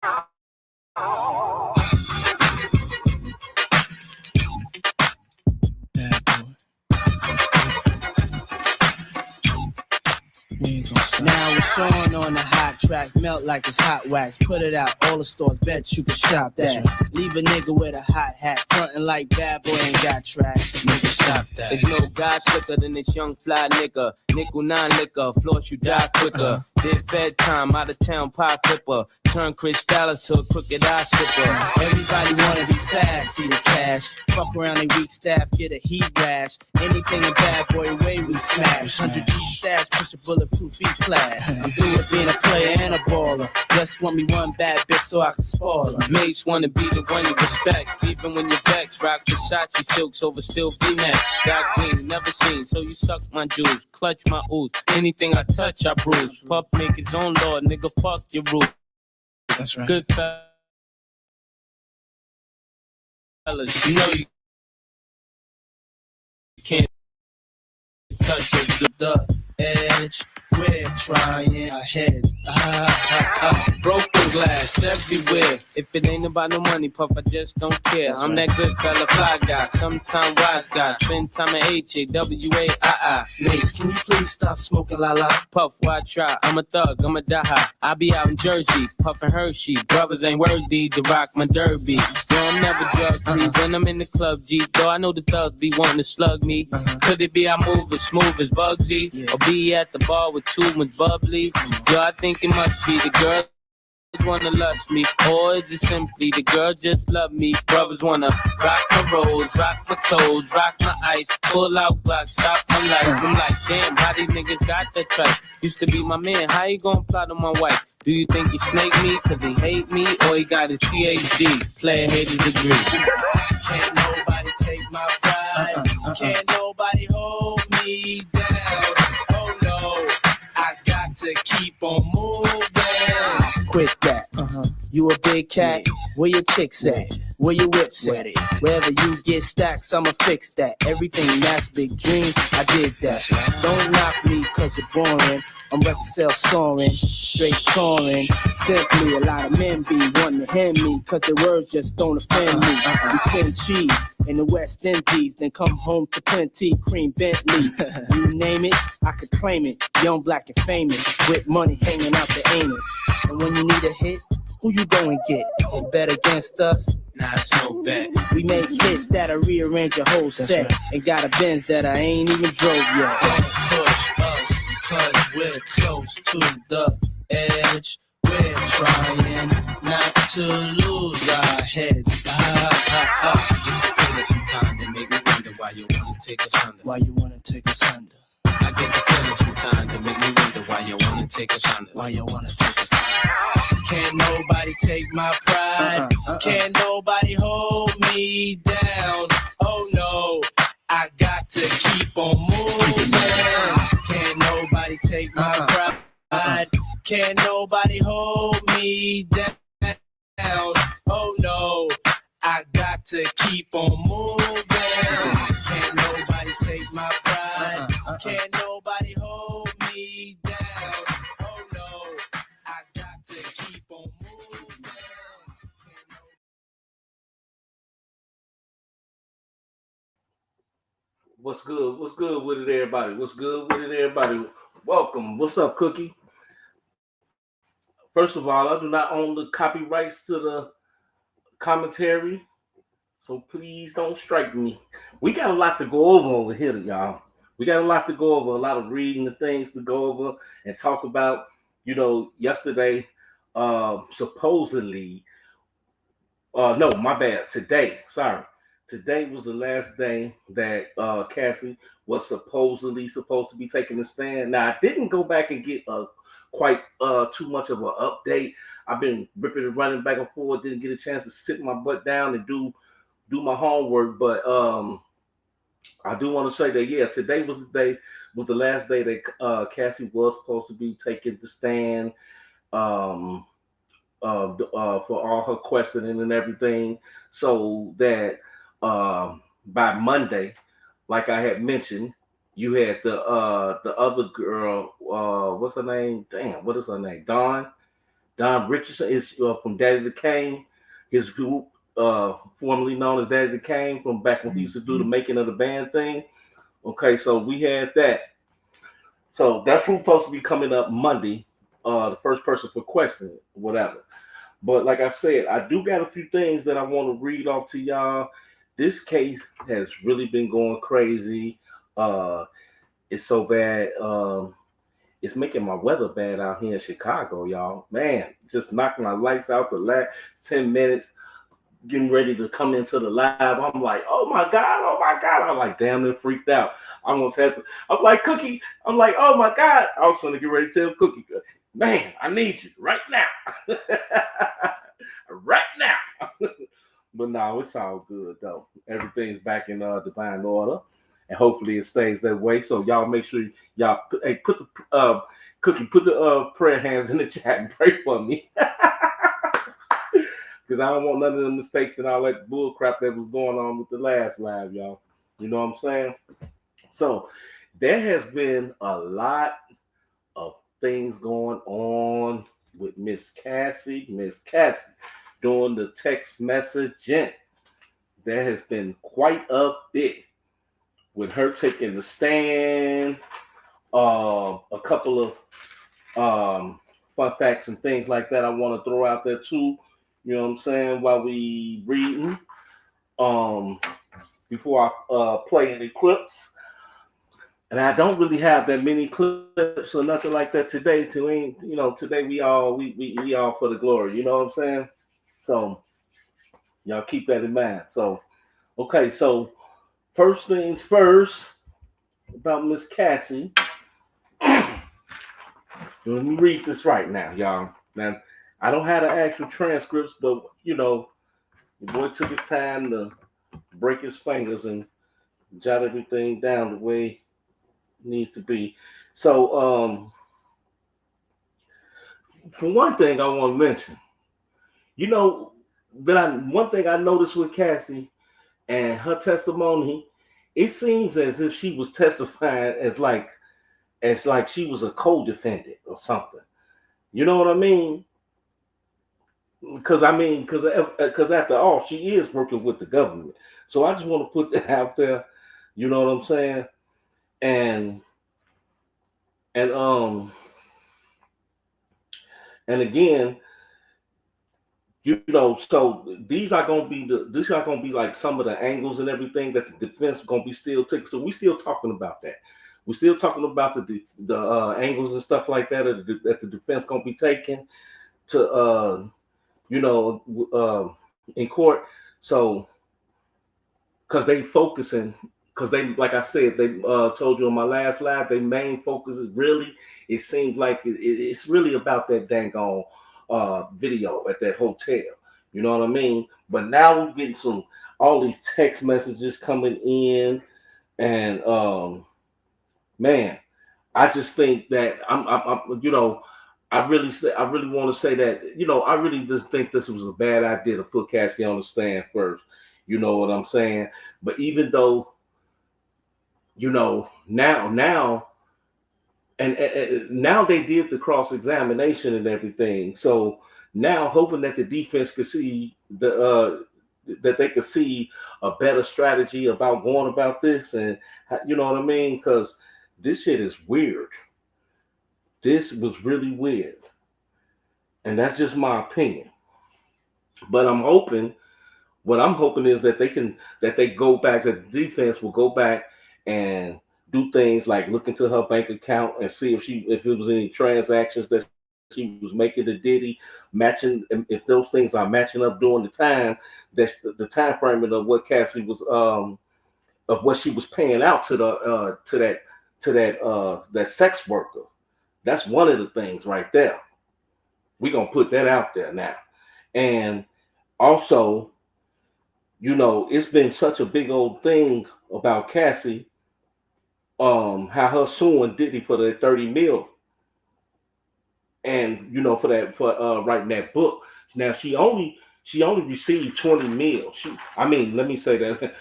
Now it's on the hot track, melt like it's hot wax. Put it out, all the stores, bet you can shop that. Leave a nigga with a hot hat, frontin' like bad boy ain't got tracks. Nigga, stop that. There's no guy slicker than this young fly nigga. Nickel 9 liquor, floss you die quicker. Did bedtime, out of town pie flipper. Turn Chris Dallas to a crooked eye slipper. Everybody wanna be fast, see the cash. Fuck around they weak staff, get a heat rash. Anything a bad boy way we smash. 100 deep stash, push a bulletproof E-class. I'm through with being a player and a baller. Just want me one bad bitch so I can spoil her. Mates wanna be the one you respect. Even when you're vexed, rock Versace silks over still V-neck. Got green, never seen, so you suck my jewels. Clutch my ooze, anything I touch I bruise. Puff make his own law, nigga fuck your rule. That's right. Good fellas, you know you can't touch the edge. We're trying our heads. Broken glass everywhere. If it ain't about no money, Puff, I just don't care. That's I'm right. that good fella, fly guy, sometime wise guy. Spend time at H-A-W-A-I-I. Mates, can you please stop smoking la la? Puff, why try? I'm a thug, I'm a die. I be out in Jersey, puffin' Hershey. Brothers ain't worthy to rock my derby. Yo, I'm never drug free when I'm in the club, G. Though I know the thugs be wanting to slug me. Could it be I move as smooth as Bugsy? Or be at the bar with too much bubbly? Yo, I think it must be the girl wanna lust me, or is it simply the girl just love me? Brothers wanna rock my rolls, rock my toes, rock my ice, pull out block, stop my life. I'm like, damn, how these niggas got that tripe? Used to be my man, how you gonna plot on my wife? Do you think he snake me cause he hate me, or he got a PhD, player hated degree? Can't nobody take my pride, can't nobody hold me down. Oh no, I got to keep on moving. Quit that. You a big cat? Where your chicks at? Where your whips at? Wherever you get stacks, I'ma fix that. Everything that's big dreams, I did that. Don't knock me cause you're boring. I'm record sales soaring, straight touring. Simply a lot of men be wanting to hand me cause their words just don't offend me. We spin cheese in the West Indies, then come home to plenty cream Bentleys. You name it, I could claim it. Young, black, and famous, with money hanging out the anus. And when you need a hit, who you going get? You bet against us? Nah, it's no bet. We make hits that'll rearrange your whole set. And got a Benz that I ain't even drove yet. Don't push us, cause we're close to the edge. We're trying not to lose our heads. Get the feeling sometimes that make me wonder why you wanna take us under. Why you wanna take us under? I get the feeling sometimes that make me wonder why you wanna take us under. Why you wanna take us under? Can't nobody take my pride. Can't nobody hold me down. Oh no, I got to keep on moving. Can't nobody take my pride. Can't nobody hold me down. Oh no, I got to keep on moving. Can't nobody take my pride. Can't nobody hold me down. Oh no, I got to keep on moving. What's good? What's good with it, everybody? What's good with it, everybody? Welcome. What's up, Cookie? First of all, I do not own the copyrights to the commentary, so please don't strike me. We got a lot to go over here, y'all. We got a lot to go over, a lot of reading the things to go over and talk about. You know, yesterday, supposedly, no, my bad. Today was the last day that Cassie was supposedly supposed to be taking the stand. Now, I didn't go back and get quite too much of an update. I've been ripping and running back and forth. Didn't get a chance to sit my butt down and do my homework. But I do want to say that, yeah, today was the last day that Cassie was supposed to be taking the stand for all her questioning and everything, so that by Monday, like I had mentioned, you had the other girl, what's her name? Damn, what is her name? Dawn. Don Richardson is from Daddy the Kane, his group, formerly known as Daddy the Kane, from back when he used to do the making of the band thing. Okay, so we had that. So that's who's supposed to be coming up Monday. The first person for question, whatever. But like I said, I do got a few things that I want to read off to y'all. This case has really been going crazy. Uh, it's so bad. It's making my weather bad out here in Chicago, y'all. Man, just knocking my lights out the last 10 minutes, getting ready to come into the live. I'm like, oh my God, oh my God. I'm like, damn, near freaked out. I almost had to. I'm like, Cookie. I'm like, oh my God. I was trying to get ready to tell Cookie, man, I need you right now. Right now. But no, it's all good though. Everything's back in divine order, and hopefully it stays that way. So y'all make sure y'all put the Cookie, put the prayer hands in the chat and pray for me. Because I don't want none of the mistakes and all that bull crap that was going on with the last live, y'all. You know what I'm saying? So there has been a lot of things going on with Miss Cassie. Miss Cassie doing the text messaging. There has been quite a bit with her taking the stand. A couple of fun facts and things like that I want to throw out there too. You know what I'm saying? While we reading, before I play any clips, and I don't really have that many clips or nothing like that today. Today we all for the glory. You know what I'm saying? So y'all keep that in mind. So okay, so first things first about Miss Cassie. Let me read this right now, y'all. Now I don't have the actual transcripts, but your boy took the time to break his fingers and jot everything down the way it needs to be. So, for one thing, I want to mention, one thing I noticed with Cassie and her testimony, it seems as if she was testifying as like she was a co-defendant or something. You know what I mean? Because after all, she is working with the government. So I just want to put that out there. You know what I'm saying? And again, so these are gonna be like some of the angles and everything that the defense is gonna be still taking. So we still talking about that. We're still talking about the angles and stuff like that that the defense gonna be taking to in court. So because they focusing, because they, like I said, they told you on my last live, their main focus is really, it seems like it's really about that dang on video at that hotel. You know what I mean? But now we're getting all these text messages coming in, and man, I just think that I really want to say that, I really just think this was a bad idea to put Cassie on the stand first. You know what I'm saying? But even though, now, and now they did the cross examination and everything. So now, hoping that the defense could see that they could see a better strategy about going about this, and you know what I mean? Because this shit is weird. This was really weird, and that's just my opinion. But what I'm hoping is that they go back, the defense will go back and do things like look into her bank account and see if it was any transactions that she was making to Diddy, matching, if those things are matching up during the time, that the time frame of what Cassie was of what she was paying out to the that sex worker. That's one of the things right there. We're gonna put that out there now. And also, it's been such a big old thing about Cassie, how her suing Diddy for the 30 mil, and for writing that book. Now she only received 20 mil. Let me say that.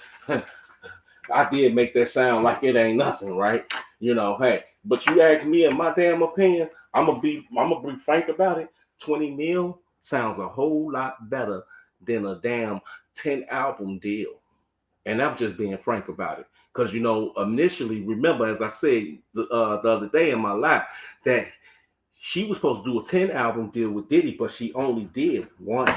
I did make that sound like it ain't nothing, right? Hey, but you ask me in my damn opinion, I'm gonna be frank about it. 20 mil sounds a whole lot better than a damn 10 album deal. And I'm just being frank about it. Because, initially, remember, as I said the other day in my life, that she was supposed to do a 10 album deal with Diddy, but she only did one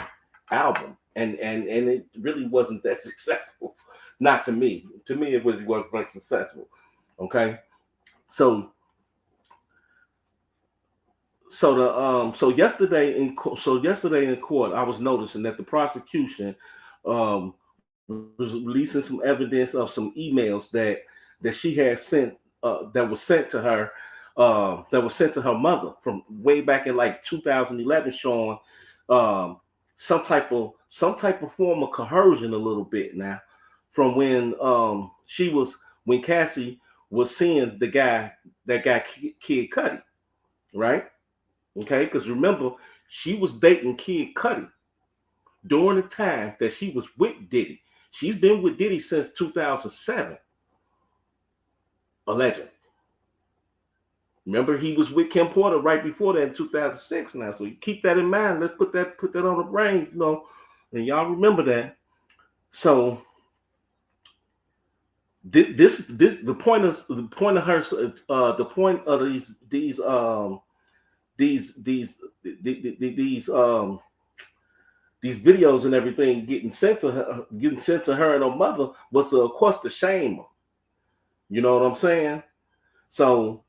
album. And it really wasn't that successful. Not to me. To me, it really wasn't very successful. Okay. So yesterday in court, I was noticing that the prosecution was releasing some evidence of some emails that she had sent that was sent to her mother from way back in like 2011, showing um, some type of form of coercion a little bit now from when Cassie was seeing that guy Kid Cudi, right? Okay, because remember, she was dating Kid Cudi during the time that she was with Diddy. She's been with Diddy since 2007, allegedly. Remember, he was with Kim Porter right before that in 2006. Now, so you keep that in mind. Let's put that on the brain, and y'all remember that. So this the point of these videos and everything getting sent to her and her mother was to, of course, to shame her. You know what I'm saying? So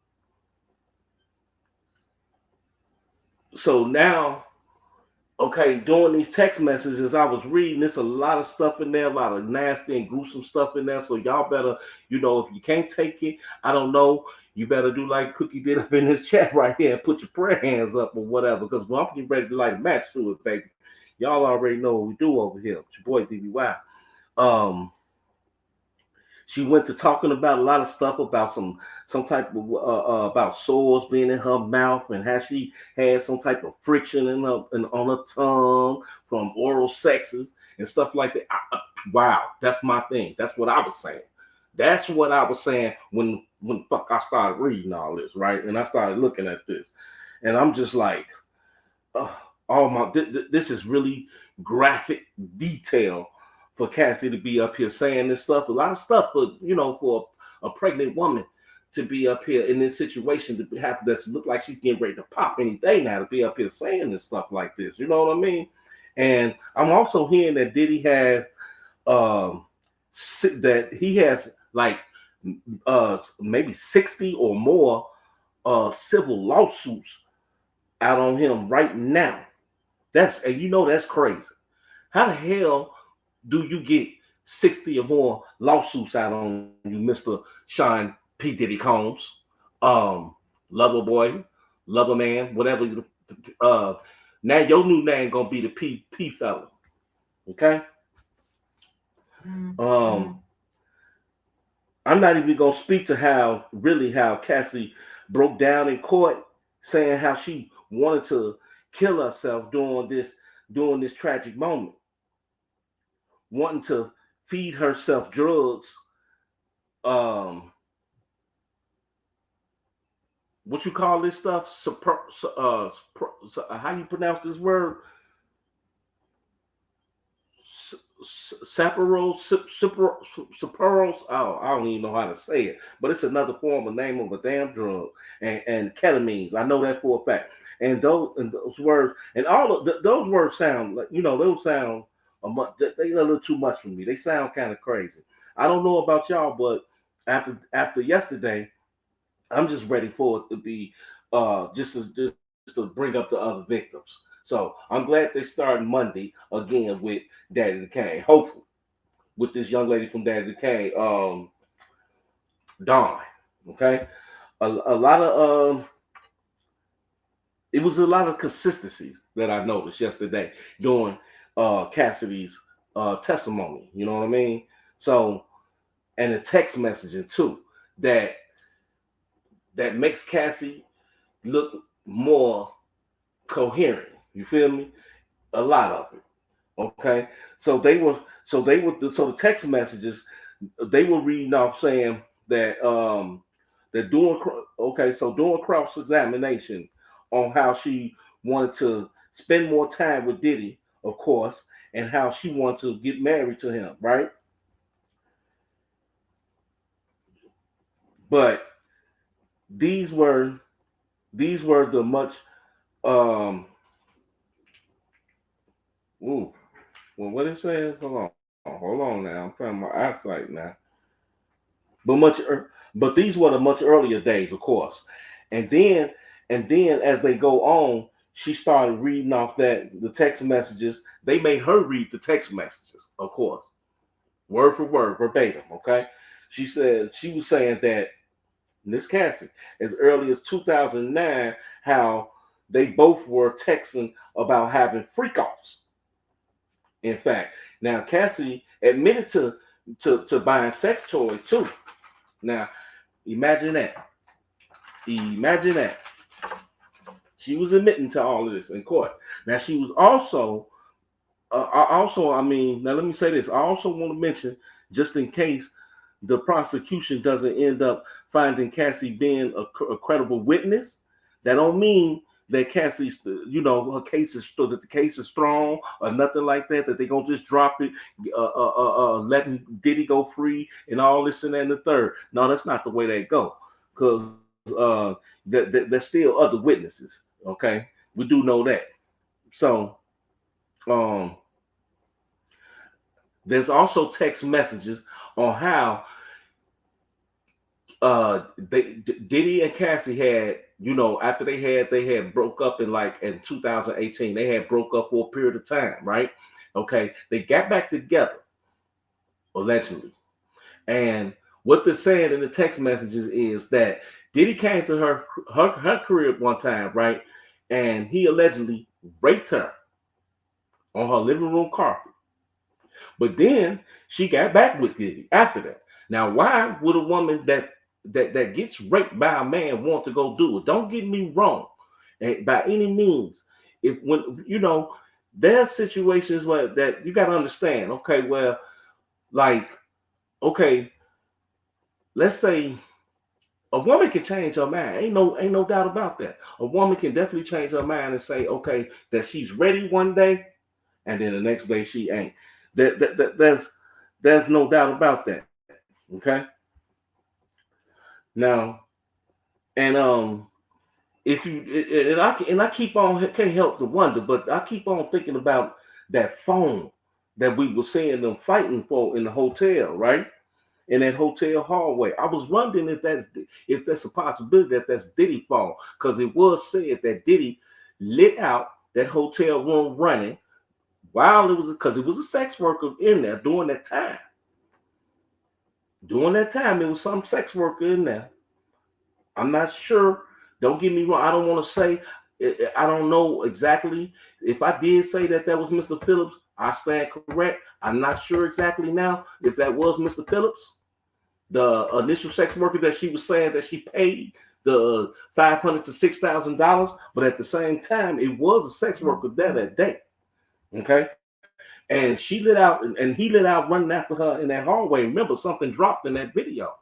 now, okay, during these text messages I was reading, there's a lot of stuff in there, a lot of nasty and gruesome stuff in there. So y'all better, if you can't take it, I don't know, you better do like Cookie did up in his chat right here and put your prayer hands up or whatever. Because I'm getting ready to light a match to it, baby. Y'all already know what we do over here. It's your boy DBY. She went to talking about a lot of stuff about some type of about sores being in her mouth and how she had some type of friction on her tongue from oral sexes and stuff like that. Wow, that's my thing. That's what I was saying. That's what I was saying when fuck I started reading all this, right? And I started looking at this, and I'm just like, this is really graphic detail for Cassie to be up here saying this stuff. A lot of stuff for a pregnant woman to be up here in this situation to have that look like she's getting ready to pop any day now, to be up here saying this stuff like this. You know what I mean? And I'm also hearing that Diddy has like maybe 60 or more civil lawsuits out on him right now. That's crazy. How the hell do you get 60 or more lawsuits out on you, Mr. Sean P. Diddy Combs, lover boy, lover man, whatever now your new name gonna be the P fella. Okay? I'm not even gonna speak to how Cassie broke down in court, saying how she wanted to kill herself during this tragic moment, wanting to feed herself drugs. What you call this stuff? How you pronounce this word? Saporos. Oh, I don't even know how to say it, but it's another form of name of a damn drug, and ketamines. I know that for a fact. And those words and all of those words sound like those sound they a little too much for me. They sound kind of crazy. I don't know about y'all, but after yesterday, I'm just ready for it to be just to bring up the other victims. So I'm glad they started Monday again with Daddy the Kane. Hopefully, with this young lady from Daddy the Kane, Dawn. Okay, a lot of it was a lot of consistencies that I noticed yesterday during Cassidy's testimony. You know what I mean? So, and the text messaging too that makes Cassie look more coherent. You feel me? A lot of it. Okay. So the text messages they were reading off saying that that doing cross examination on how she wanted to spend more time with Diddy, of course, and how she wanted to get married to him, right? But these were the much ooh, well, what it says, hold on now, I'm trying my eyesight now. But but these were the much earlier days, of course. And then as they go on, she started reading off that the text messages. They made her read the text messages, of course, word for word, verbatim. Okay, she was saying that Miss Cassie, as early as 2009, how they both were texting about having freak offs. In fact, now Cassie admitted to buying sex toys too. Now, imagine that. Imagine that. She was admitting to all of this in court. Now, she was also, I mean, now let me say this. I also want to mention, just in case the prosecution doesn't end up finding Cassie being a credible witness, that don't mean that Cassie's, her case is that the case is strong or nothing like that. That they gonna just drop it, letting Diddy go free and all this and that and the third. No, that's not the way they go, because there's still other witnesses. Okay, we do know that. So um, there's also text messages on how Diddy and Cassie had, after they had broke up in 2018, they had broke up for a period of time, right? Okay, they got back together allegedly, and what they're saying in the text messages is that Diddy came to her crib one time, right, and he allegedly raped her on her living room carpet. But then she got back with Diddy after that. Now, why would a woman that gets raped by a man want to go do it? Don't get me wrong, by any means. If when there's situations where that you got to understand. Okay, well, like, okay, let's say a woman can change her mind. Ain't no doubt about that. A woman can definitely change her mind and say, okay, that she's ready one day, and then the next day she ain't. There's no doubt about that. Okay. Now, and if you and I keep on can't help to wonder, but I keep on thinking about that phone that we were seeing them fighting for in the hotel, right? In that hotel hallway. I was wondering if that's a possibility that that's Diddy phone, because it was said that Diddy lit out that hotel room running while because it was a sex worker in there during that time. During that time, there was some sex worker in there. I'm not sure. Don't get me wrong. I don't want to say. I don't know exactly. If I did say that was Mr. Phillips, I stand correct. I'm not sure exactly now if that was Mr. Phillips, the initial sex worker that she was saying that she paid the $500 to $6,000. But at the same time, it was a sex worker there that day. Okay. And she lit out, and he lit out running after her in that hallway. Remember, something dropped in that video.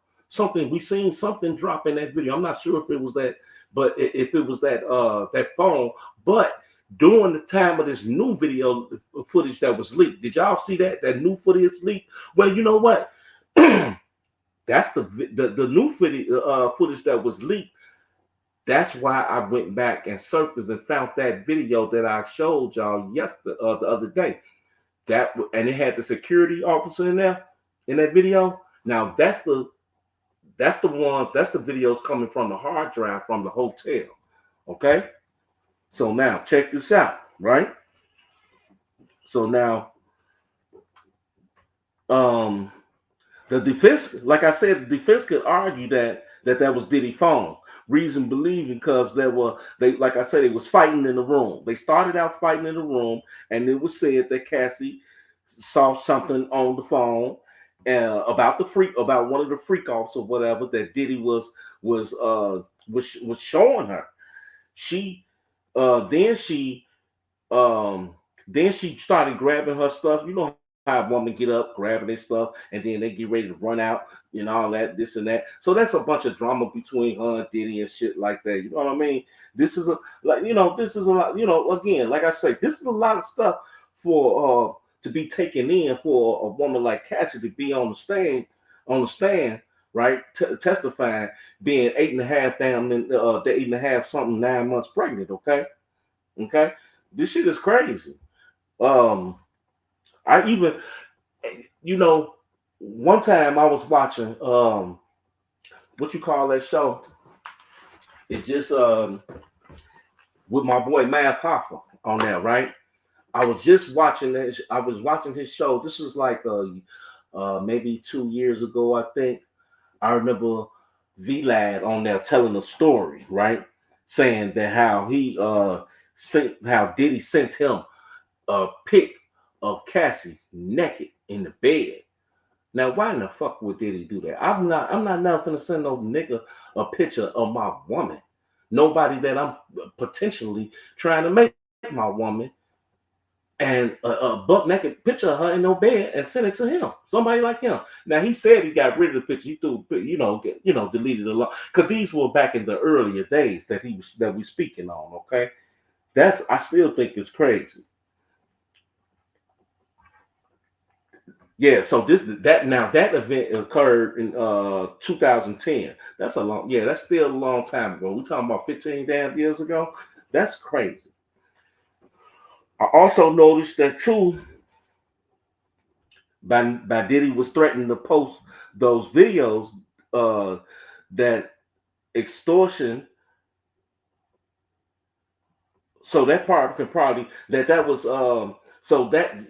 We seen something drop in that video. I'm not sure if it was that, but if it was that phone. But during the time of this new video footage that was leaked, did y'all see that new footage leaked? Well, you know what? That's the new footage that was leaked. That's why I went back and surfaced and found that video that I showed y'all the other day. And it had the security officer in there in that video. Now that's the videos coming from the hard drive from the hotel. Okay, so now check this out, right? So now, the defense, like I said, the defense could argue that was Diddy phone. Reason believing because like I said, they was fighting in the room. They started out fighting in the room, and it was said that Cassie saw something on the phone about one of the freak offs or whatever that Diddy was showing her. She then she started grabbing her stuff. You know how a woman get up, grabbing their stuff, and then they get ready to run out and all that, this and that. So that's a bunch of drama between her and Diddy and shit like that. You know what I mean? This is a like this is a lot. Again, like I say, this is a lot of stuff for to be taken in for a woman like Cassie to be on the stand, right, testifying, being 8.5 down, the 8.5 something 9 months pregnant. Okay, this shit is crazy. Um, I even, you know, one time I was watching what you call that show? It just with my boy Matt Hoffa on there, right? I was just watching that. I was watching his show. This was like maybe 2 years ago, I think. I remember V-Lad on there telling a story, right? Saying that how he how Diddy sent him a pic of Cassie naked in the bed. Now, why in the fuck would Diddy do that? I'm not never gonna send no nigga a picture of my woman. Nobody that I'm potentially trying to make my woman, and a butt naked picture of her in no bed and send it to him. Somebody like him. Now he said he got rid of the picture. He threw, deleted a lot because these were back in the earlier days that we speaking on. Okay, I still think it's crazy. Yeah, so that event occurred in 2010. That's still a long time ago. We talking about 15 damn years ago. That's crazy. I also noticed that too. By Diddy was threatening to post those videos, uh, that extortion. So that part can probably that was so that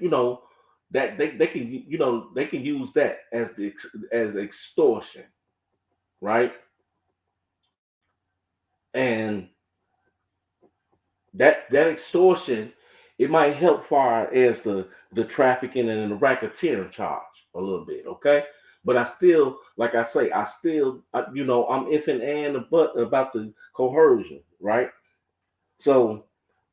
that they can they can use that as extortion, right? And that extortion, it might help far as the trafficking and the racketeering charge a little bit, okay? But I still, like I say, I'm if and but about the coercion, right? So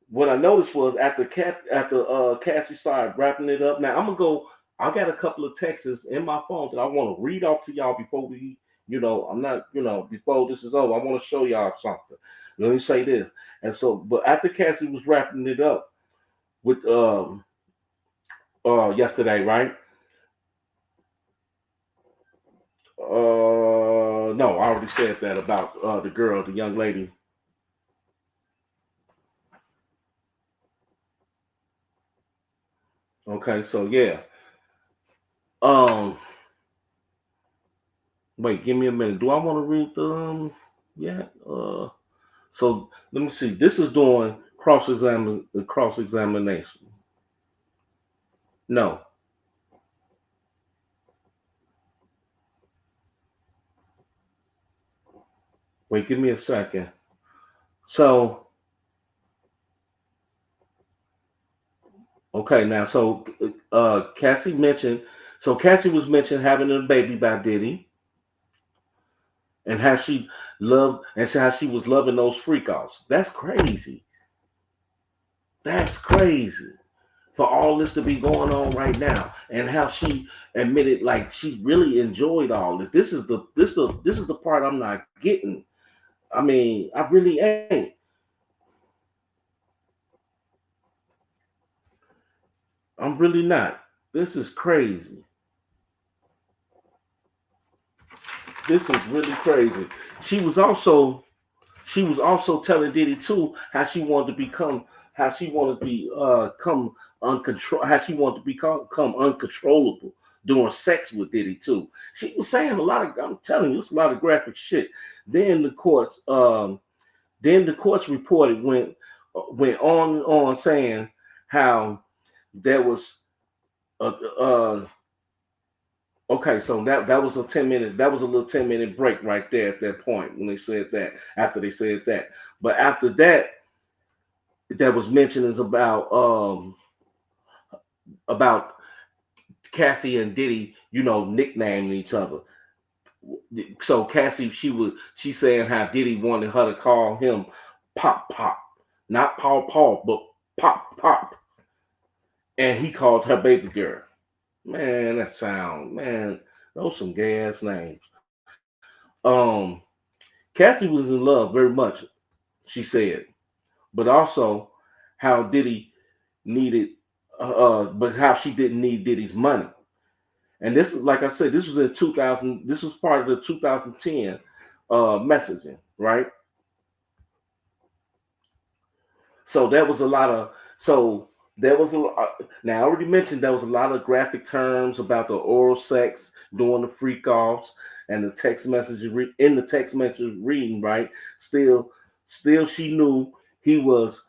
what I noticed was after Cassie started wrapping it up. Now I'm gonna go. I got a couple of texts in my phone that I want to read off to y'all before we, I'm not, before this is over. I want to show y'all something. Let me say this. And so, but after Cassie was wrapping it up with yesterday, right? No, I already said that about the girl, the young lady. Okay, so yeah. Um, Wait, give me a minute. Do I want to read them? Yeah. So let me see. This is doing cross examination. No. Wait, give me a second. So okay, now Cassie mentioned. So Cassie was mentioned having a baby by Diddy, and how she loved and how she was loving those freak offs. That's crazy. That's crazy. For all this to be going on right now, and how she admitted like she really enjoyed all this. This is the part I'm not getting. I mean, I really ain't. I'm really not. This is crazy. This is really crazy. She was also she was also telling Diddy too how she wanted to become how she wanted to be come uncontrol how she wanted to become uncontrollable during sex with Diddy too. She was saying a lot of I'm telling you, it's a lot of graphic shit. Then the courts reported went on saying how there was a okay, so that was a 10 minute that was a little 10-minute break right there at that point when they said that after they said that. But after that was mentioned is about Cassie and Diddy, nicknaming each other. So Cassie, she saying how Diddy wanted her to call him Pop Pop, not Paul Paul, but Pop Pop, and he called her baby girl. Man, that sound, man, those some gay ass names. Um, Cassie was in love very much, she said, but also how Diddy needed, but how she didn't need Diddy's money. And this, like I said, this was in 2000. This was part of the 2010 messaging, right? So there was a lot of so there was a now I already mentioned there was a lot of graphic terms about the oral sex during the freak offs and the text messages in the text message reading, right? Still, still she knew he was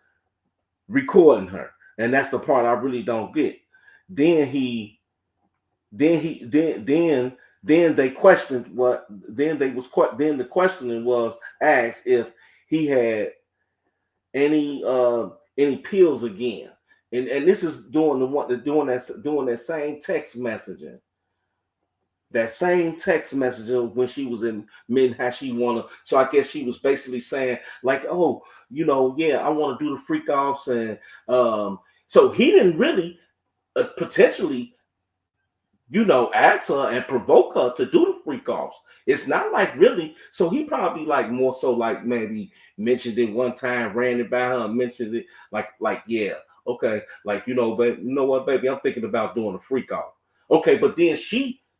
recording her, and that's the part I really don't get. Then he, then he, then they questioned what. Then the questioning was asked if he had any pills again. And this is doing the one doing that same text messaging. That same text messaging when she was in mid how she wanna so I guess she was basically saying like, oh, yeah, I wanna do the freak offs and so he didn't really potentially ask her and provoke her to do the freak offs. It's not like really. So he probably like more so like maybe mentioned it one time, ran it by her, and mentioned it like yeah, okay, like baby, you know what, baby, I'm thinking about doing a freak off. Okay, but then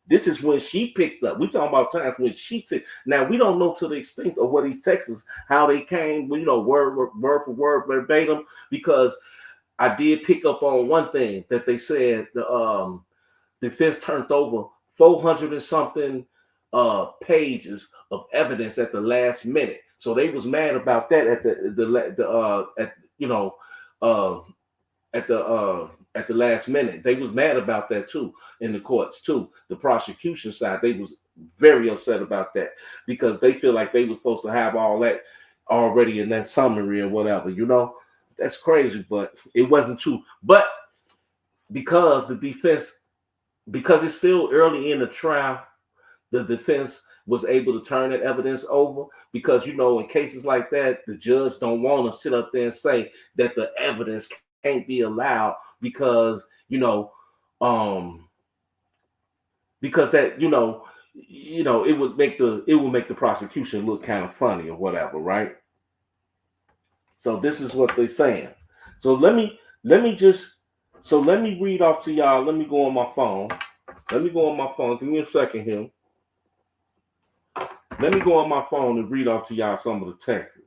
this is when she picked up. We talking about times when she took. Now we don't know to the extent of what these texts, how they came, word for word, verbatim, because I did pick up on one thing that they said defense turned over 400 and something pages of evidence at the last minute. So they was mad about that at uh, at the last minute. They was mad about that too in the courts too. The prosecution side, they was very upset about that because they feel like they was supposed to have all that already in that summary or whatever. That's crazy, but it wasn't true. But because the defense because it's still early in the trial, the defense was able to turn that evidence over because in cases like that, the judge don't want to sit up there and say that the evidence can't be allowed um because that it would make the prosecution look kind of funny or whatever, right? So this is what they're saying. So let me just let me read off to y'all. Let me go on my phone. Let me go on my phone. Give me a second here. Let me go on my phone and read off to y'all some of the texts.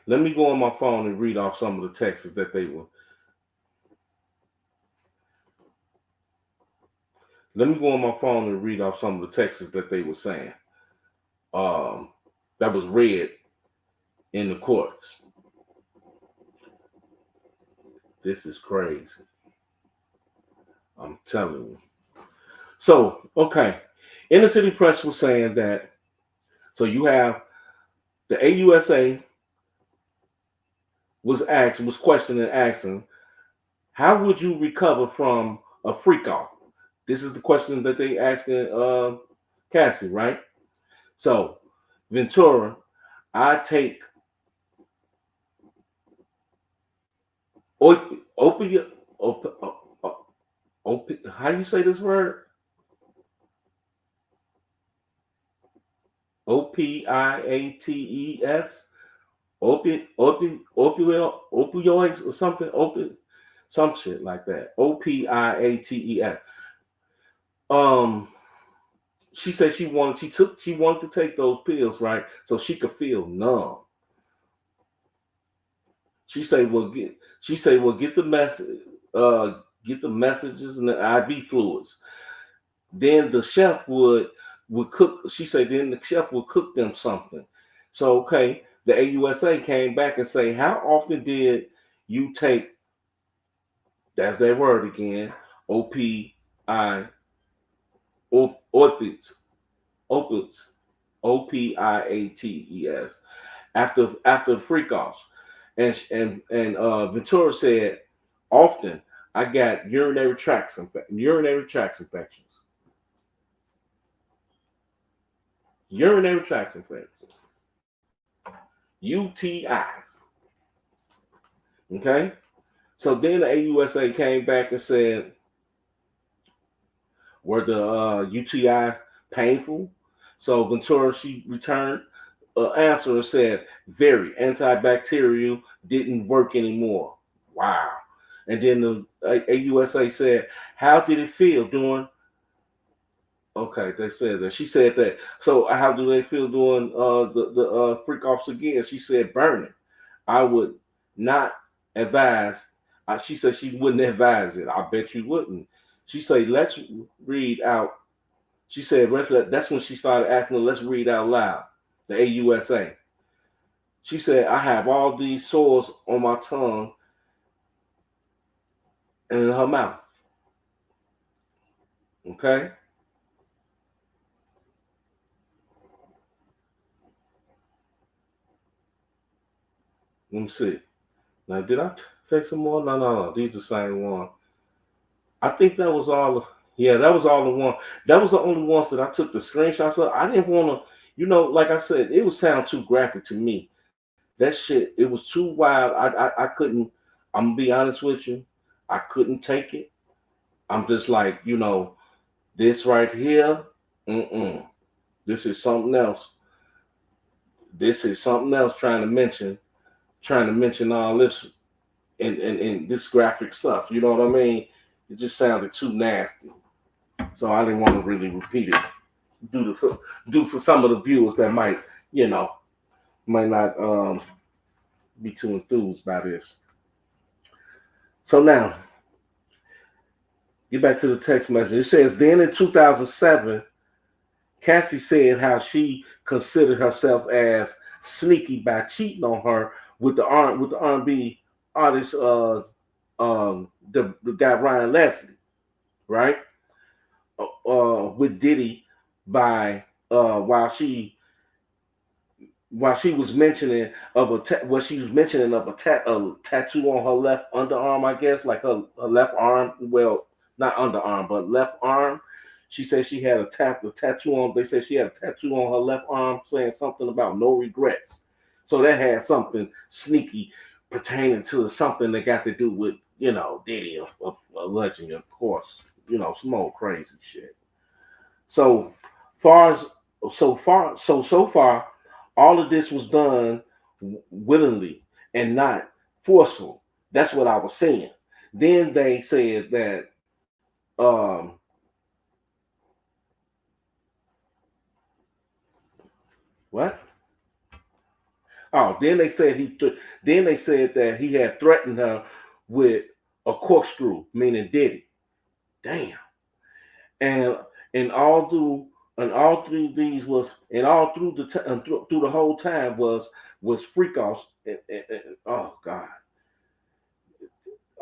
Let me go on my phone and read off some of the texts that they were. Let me go on my phone and read off some of the texts that they were saying. Um, that was read in the courts. This is crazy. I'm telling you. So, okay. Inner City Press was saying that. So you have the AUSA was questioning, asking, how would you recover from a freak off? This is the question that they asking Cassie, right? So Ventura, I take opiate, how do you say this word? OPIATES, opioids or something, some shit like that. OPIATES. Um, she said she wanted to take those pills, right, so she could feel numb. She say, well, get the get the messages and the IV fluids. Then the chef would cook. She said, then the chef would cook them something. So okay, the AUSA came back and say, how often did you take? That's that word again. OPI opiates opiates OPIATES after the freak offs. And Ventura said, often I got urinary tracts infections, urinary tracts infections, UTIs. Okay, So then the AUSA came back and said, were the UTIs painful? So Ventura, she returned an answer and said, very antibacterial, didn't work anymore. Wow. And then the AUSA said, how did it feel doing? Okay, they said that. She said that. So how do they feel doing the freak offs again? She said burning. I would not advise. She said she wouldn't advise it. I bet you wouldn't. She said, let's read out. She said, that's when she started asking her, let's read out loud. The AUSA. She said, I have all these sores on my tongue and in her mouth. Okay? Let me see. Now, did I take some more? No. These are the same one. I think that was all. Yeah, that was all the one. That was the only ones that I took the screenshots of. I didn't want to, like I said, it would sound too graphic to me. That shit, it was too wild. I couldn't. I'm gonna be honest with you. I couldn't take it. I'm just like, this right here. This is something else. This is something else trying to mention all this and this graphic stuff. You know what I mean? It just sounded too nasty. So I didn't want to really repeat it. Do for some of the viewers that might not be too enthused by this. So now, get back to the text message. It says, then in 2007, Cassie said how she considered herself as sneaky by cheating on her with the R&B artist, the guy Ryan Leslie, right? With Diddy by while she was mentioning of a tattoo on her left underarm, I guess, like her left arm. Well, not underarm, but left arm. She said she had a tattoo on. They said she had a tattoo on her left arm saying something about no regrets. So that had something sneaky pertaining to something that got to do with Diddy, a legend, of course. Some old crazy shit. So far as so far, all of this was done willingly and not forceful. That's what I was saying. Then they said that what? Oh, then they said that he had threatened her with a corkscrew, meaning Diddy. Damn. And and all through and all through these was and all through through the whole time was freak offs. Oh God.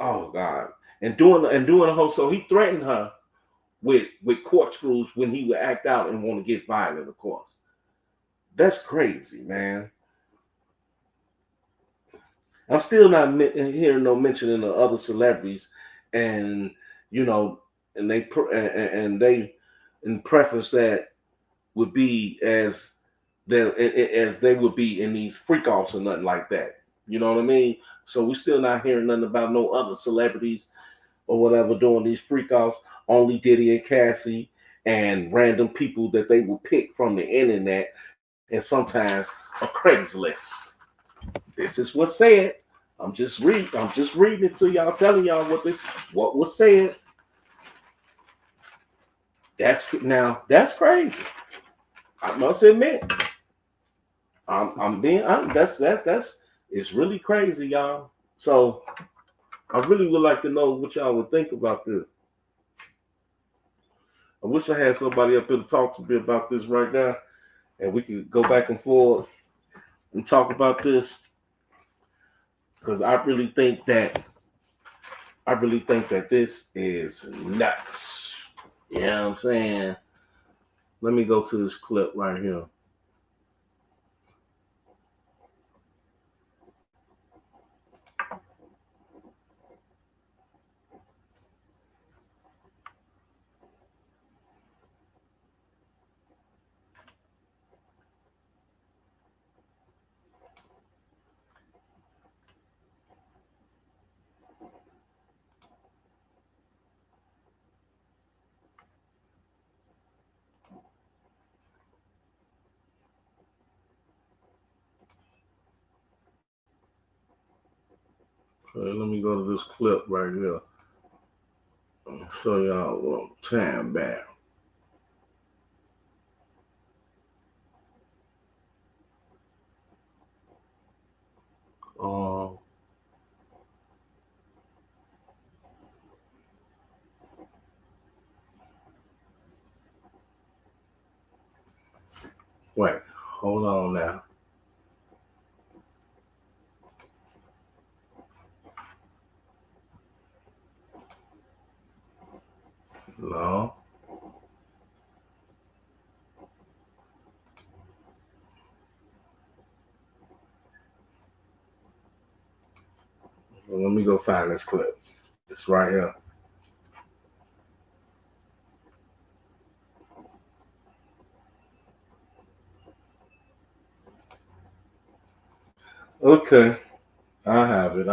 Oh God. And doing the whole, so he threatened her with corkscrews when he would act out and want to get violent, of course. That's crazy, man. I'm still not hearing no mentioning of other celebrities, and you know, and they in preference that would be as they would be in these freak offs or nothing like that. You know what I mean? So we still not hearing nothing about no other celebrities or whatever doing these freak offs. Only Diddy and Cassie and random people that they will pick from the internet and sometimes a Craigslist. This is what's said. I'm just reading it to y'all, telling y'all what was said. That's crazy. I must admit. That's it's really crazy, y'all. So I really would like to know what y'all would think about this. I wish I had somebody up here to talk to me about this right now, and we could go back and forth and talk about this, because I really think that this is nuts. You know what I'm saying? Let me go to this clip right here. Okay, let me go to this clip right here. I'll show y'all a little time back. Wait, hold on now. No. Well, let me go find this clip. It's right here. Okay. I have it.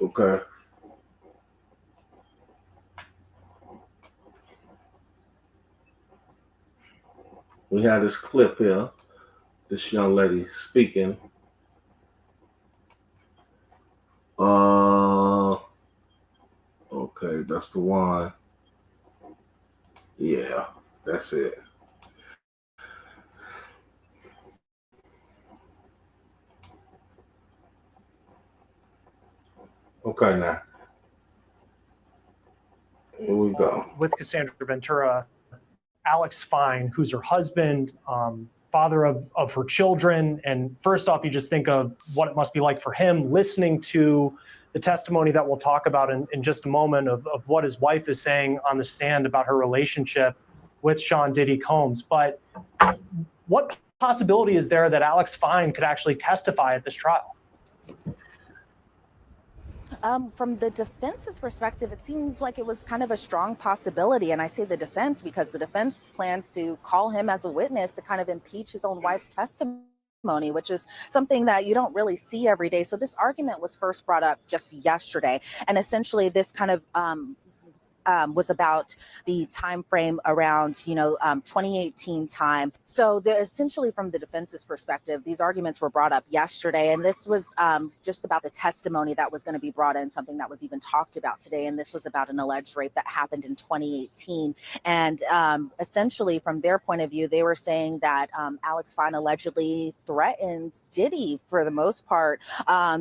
Okay. We have this clip here. This young lady speaking. Okay, that's the one. Yeah, that's it. Okay, now. Here we go. With Cassandra Ventura, Alex Fine, who's her husband, father of her children. And first off, you just think of what it must be like for him listening to the testimony that we'll talk about in just a moment of what his wife is saying on the stand about her relationship with Sean Diddy Combs. But what possibility is there that Alex Fine could actually testify at this trial? From the defense's perspective, it seems like it was kind of a strong possibility. And I say the defense because the defense plans to call him as a witness to kind of impeach his own wife's testimony, which is something that you don't really see every day. So this argument was first brought up just yesterday. And essentially this kind of was about the time frame around 2018 time. So essentially from the defense's perspective, these arguments were brought up yesterday, and this was just about the testimony that was going to be brought in, something that was even talked about today. And this was about an alleged rape that happened in 2018. And essentially from their point of view, they were saying that Alex Fine allegedly threatened Diddy for the most part.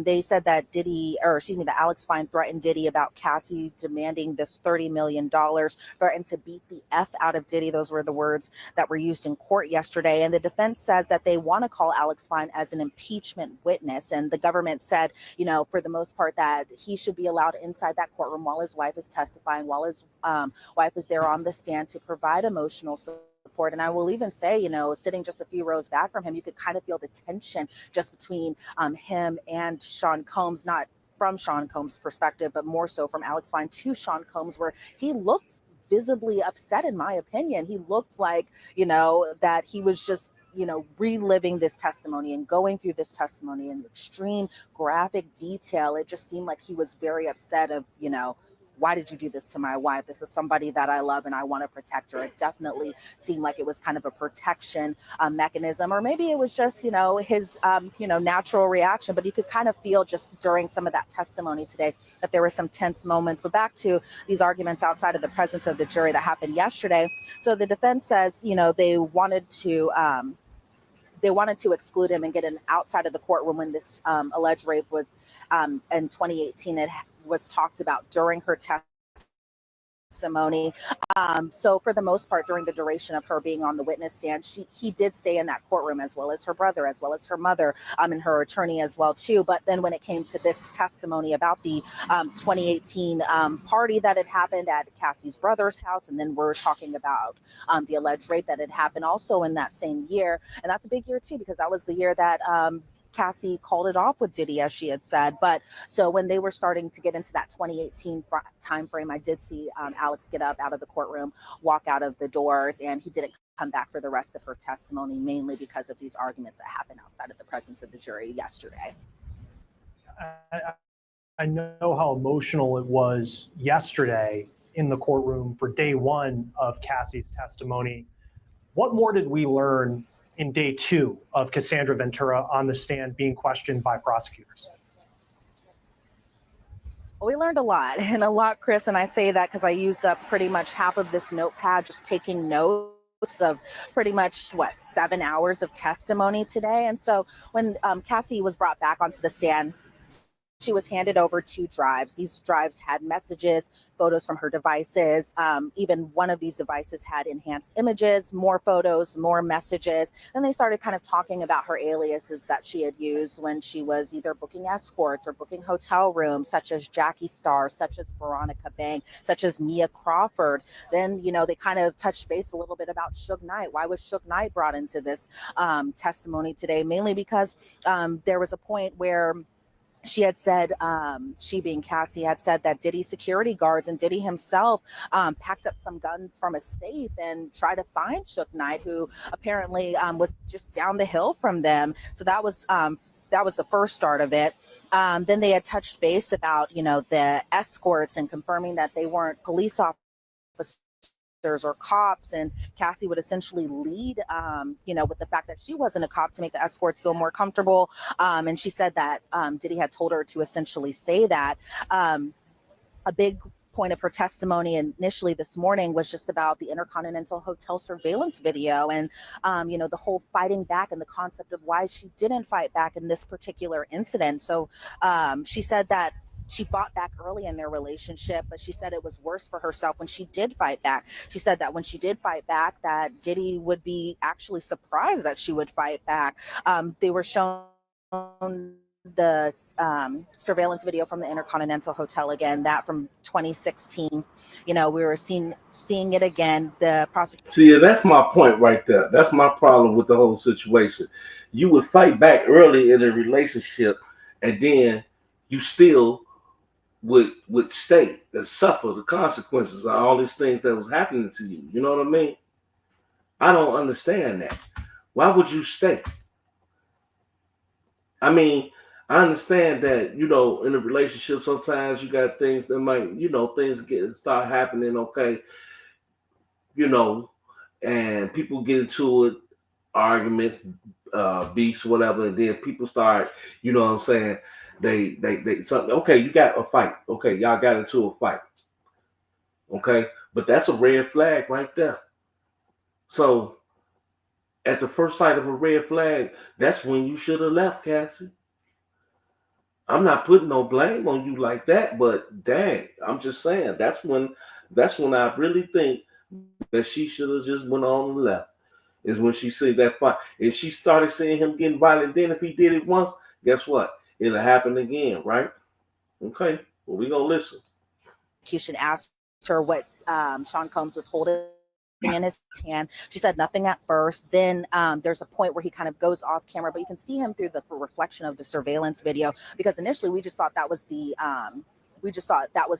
They said that that Alex Fine threatened Diddy about Cassie demanding this $30 million, threatened to beat the F out of Diddy. Those were the words that were used in court yesterday. And the defense says that they want to call Alex Fine as an impeachment witness. And the government said, for the most part, that he should be allowed inside that courtroom while his wife is testifying, while his wife is there on the stand to provide emotional support. And I will even say, sitting just a few rows back from him, you could kind of feel the tension just between him and Sean Combs, not from Sean Combs' perspective, but more so from Alex Fine to Sean Combs, where he looked visibly upset, in my opinion. He looked like, that he was just, reliving this testimony and going through this testimony in extreme graphic detail. It just seemed like he was very upset of, why did you do this to my wife? This is somebody that I love and I want to protect her. It definitely seemed like it was kind of a protection mechanism, or maybe it was just, his, natural reaction. But you could kind of feel just during some of that testimony today that there were some tense moments. But back to these arguments outside of the presence of the jury that happened yesterday. So the defense says, they wanted to exclude him and get him outside of the courtroom when this alleged rape was in 2018. It was talked about during her testimony. So for the most part, during the duration of her being on the witness stand, he did stay in that courtroom, as well as her brother, as well as her mother, and her attorney as well too. But then when it came to this testimony about the 2018 party that had happened at Cassie's brother's house, and then we're talking about the alleged rape that had happened also in that same year. And that's a big year too, because that was the year that Cassie called it off with Diddy, as she had said. But so when they were starting to get into that 2018 time frame, I did see Alex get up out of the courtroom, walk out of the doors, and he didn't come back for the rest of her testimony, mainly because of these arguments that happened outside of the presence of the jury yesterday. I know how emotional it was yesterday in the courtroom for day one of Cassie's testimony. What more did we learn in day 2 of Cassandra Ventura on the stand being questioned by prosecutors? We learned a lot, and a lot, Chris, and I say that because I used up pretty much half of this notepad just taking notes of pretty much 7 hours of testimony today. And so when Cassie was brought back onto the stand, she was handed over 2 drives. These drives had messages, photos from her devices. Even one of these devices had enhanced images, more photos, more messages. Then they started kind of talking about her aliases that she had used when she was either booking escorts or booking hotel rooms, such as Jackie Starr, such as Veronica Bang, such as Mia Crawford. Then, they kind of touched base a little bit about Suge Knight. Why was Suge Knight brought into this testimony today? Mainly because there was a point where she had said, she being Cassie, had said that Diddy security guards and Diddy himself packed up some guns from a safe and tried to find Suge Knight, who apparently was just down the hill from them. So that was the first start of it. Then they had touched base about, the escorts and confirming that they weren't police officers or cops, and Cassie would essentially lead, with the fact that she wasn't a cop to make the escorts feel more comfortable. And she said that Diddy had told her to essentially say that. A big point of her testimony initially this morning was just about the Intercontinental Hotel surveillance video and, the whole fighting back and the concept of why she didn't fight back in this particular incident. So she said that she fought back early in their relationship, but she said it was worse for herself when she did fight back. She said that when she did fight back, that Diddy would be actually surprised that she would fight back. They were shown the surveillance video from the Intercontinental Hotel again, that from 2016. We were seeing it again. The prosecutor. See, that's my point right there. That's my problem with the whole situation. You would fight back early in a relationship, and then you still would stay and suffer the consequences of all these things that was happening to you. You know what I mean? I don't understand that. Why would you stay? I mean, I understand that, in a relationship, sometimes you got things that might, things start happening, okay, and people get into it, arguments, beefs, whatever, and then people start, you know what I'm saying, they something, okay, you got a fight, okay, y'all got into a fight, okay, but that's a red flag right there. So at the first sight of a red flag, that's when you should have left, Cassie. I'm not putting no blame on you like that, but dang, I'm just saying that's when I really think that she should have just went on and left. Is when she see that fight. If she started seeing him getting violent, then if he did it once, guess what? It'll happen again, right? Okay, well, we gonna listen. You should ask her what Sean Combs was holding in his hand. She said nothing at first. Then there's a point where he kind of goes off camera, but you can see him through the reflection of the surveillance video, because initially we just thought that was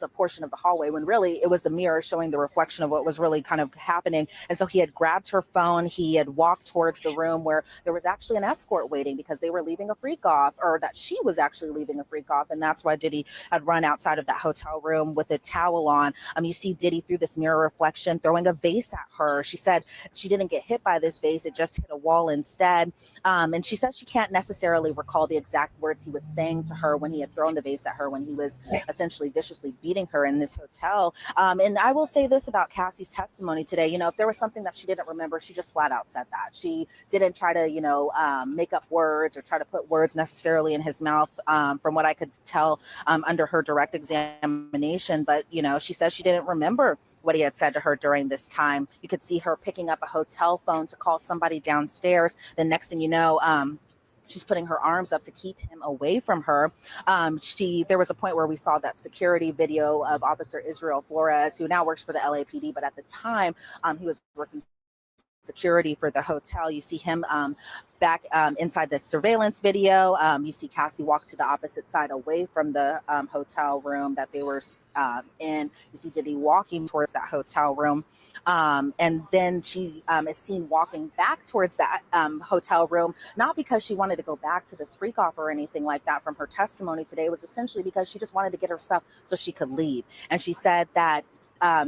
a portion of the hallway, when really it was a mirror showing the reflection of what was really kind of happening. And so he had grabbed her phone. He had walked towards the room where there was actually an escort waiting, because they were leaving a freak off, or that she was actually leaving a freak off. And that's why Diddy had run outside of that hotel room with a towel on. You see Diddy through this mirror reflection throwing a vase at her. She said she didn't get hit by this vase. It just hit a wall instead. And she said she can't necessarily recall the exact words he was saying to her when he had thrown the vase at her, when he was essentially viciously beating her in this hotel. And I will say this about Cassie's testimony today. If there was something that she didn't remember, she just flat out said that. She didn't try to, make up words or try to put words necessarily in his mouth, from what I could tell under her direct examination. But, she says she didn't remember what he had said to her during this time. You could see her picking up a hotel phone to call somebody downstairs. The next thing you know, she's putting her arms up to keep him away from her. There was a point where we saw that security video of Officer Israel Flores, who now works for the LAPD, but at the time he was working security for the hotel. You see him back inside the surveillance video. You see Cassie walk to the opposite side away from the hotel room that they were in. You see Diddy walking towards that hotel room. And then she is seen walking back towards that hotel room, not because she wanted to go back to this freak off or anything like that from her testimony today. It was essentially because she just wanted to get her stuff so she could leave. And she said that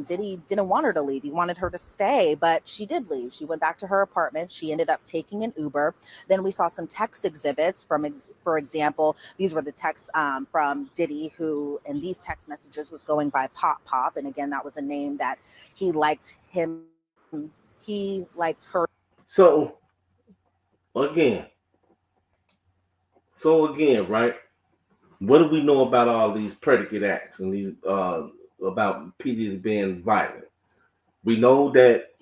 Diddy didn't want her to leave. He wanted her to stay, but she did leave. She went back to her apartment. She ended up taking an Uber. Then we saw some text exhibits from, for example, these were the texts from Diddy, who in these text messages was going by Pop Pop. And again, that was a name that he liked him. He liked her. So again, right? What do we know about all these predicate acts and these about P. being violent? We know that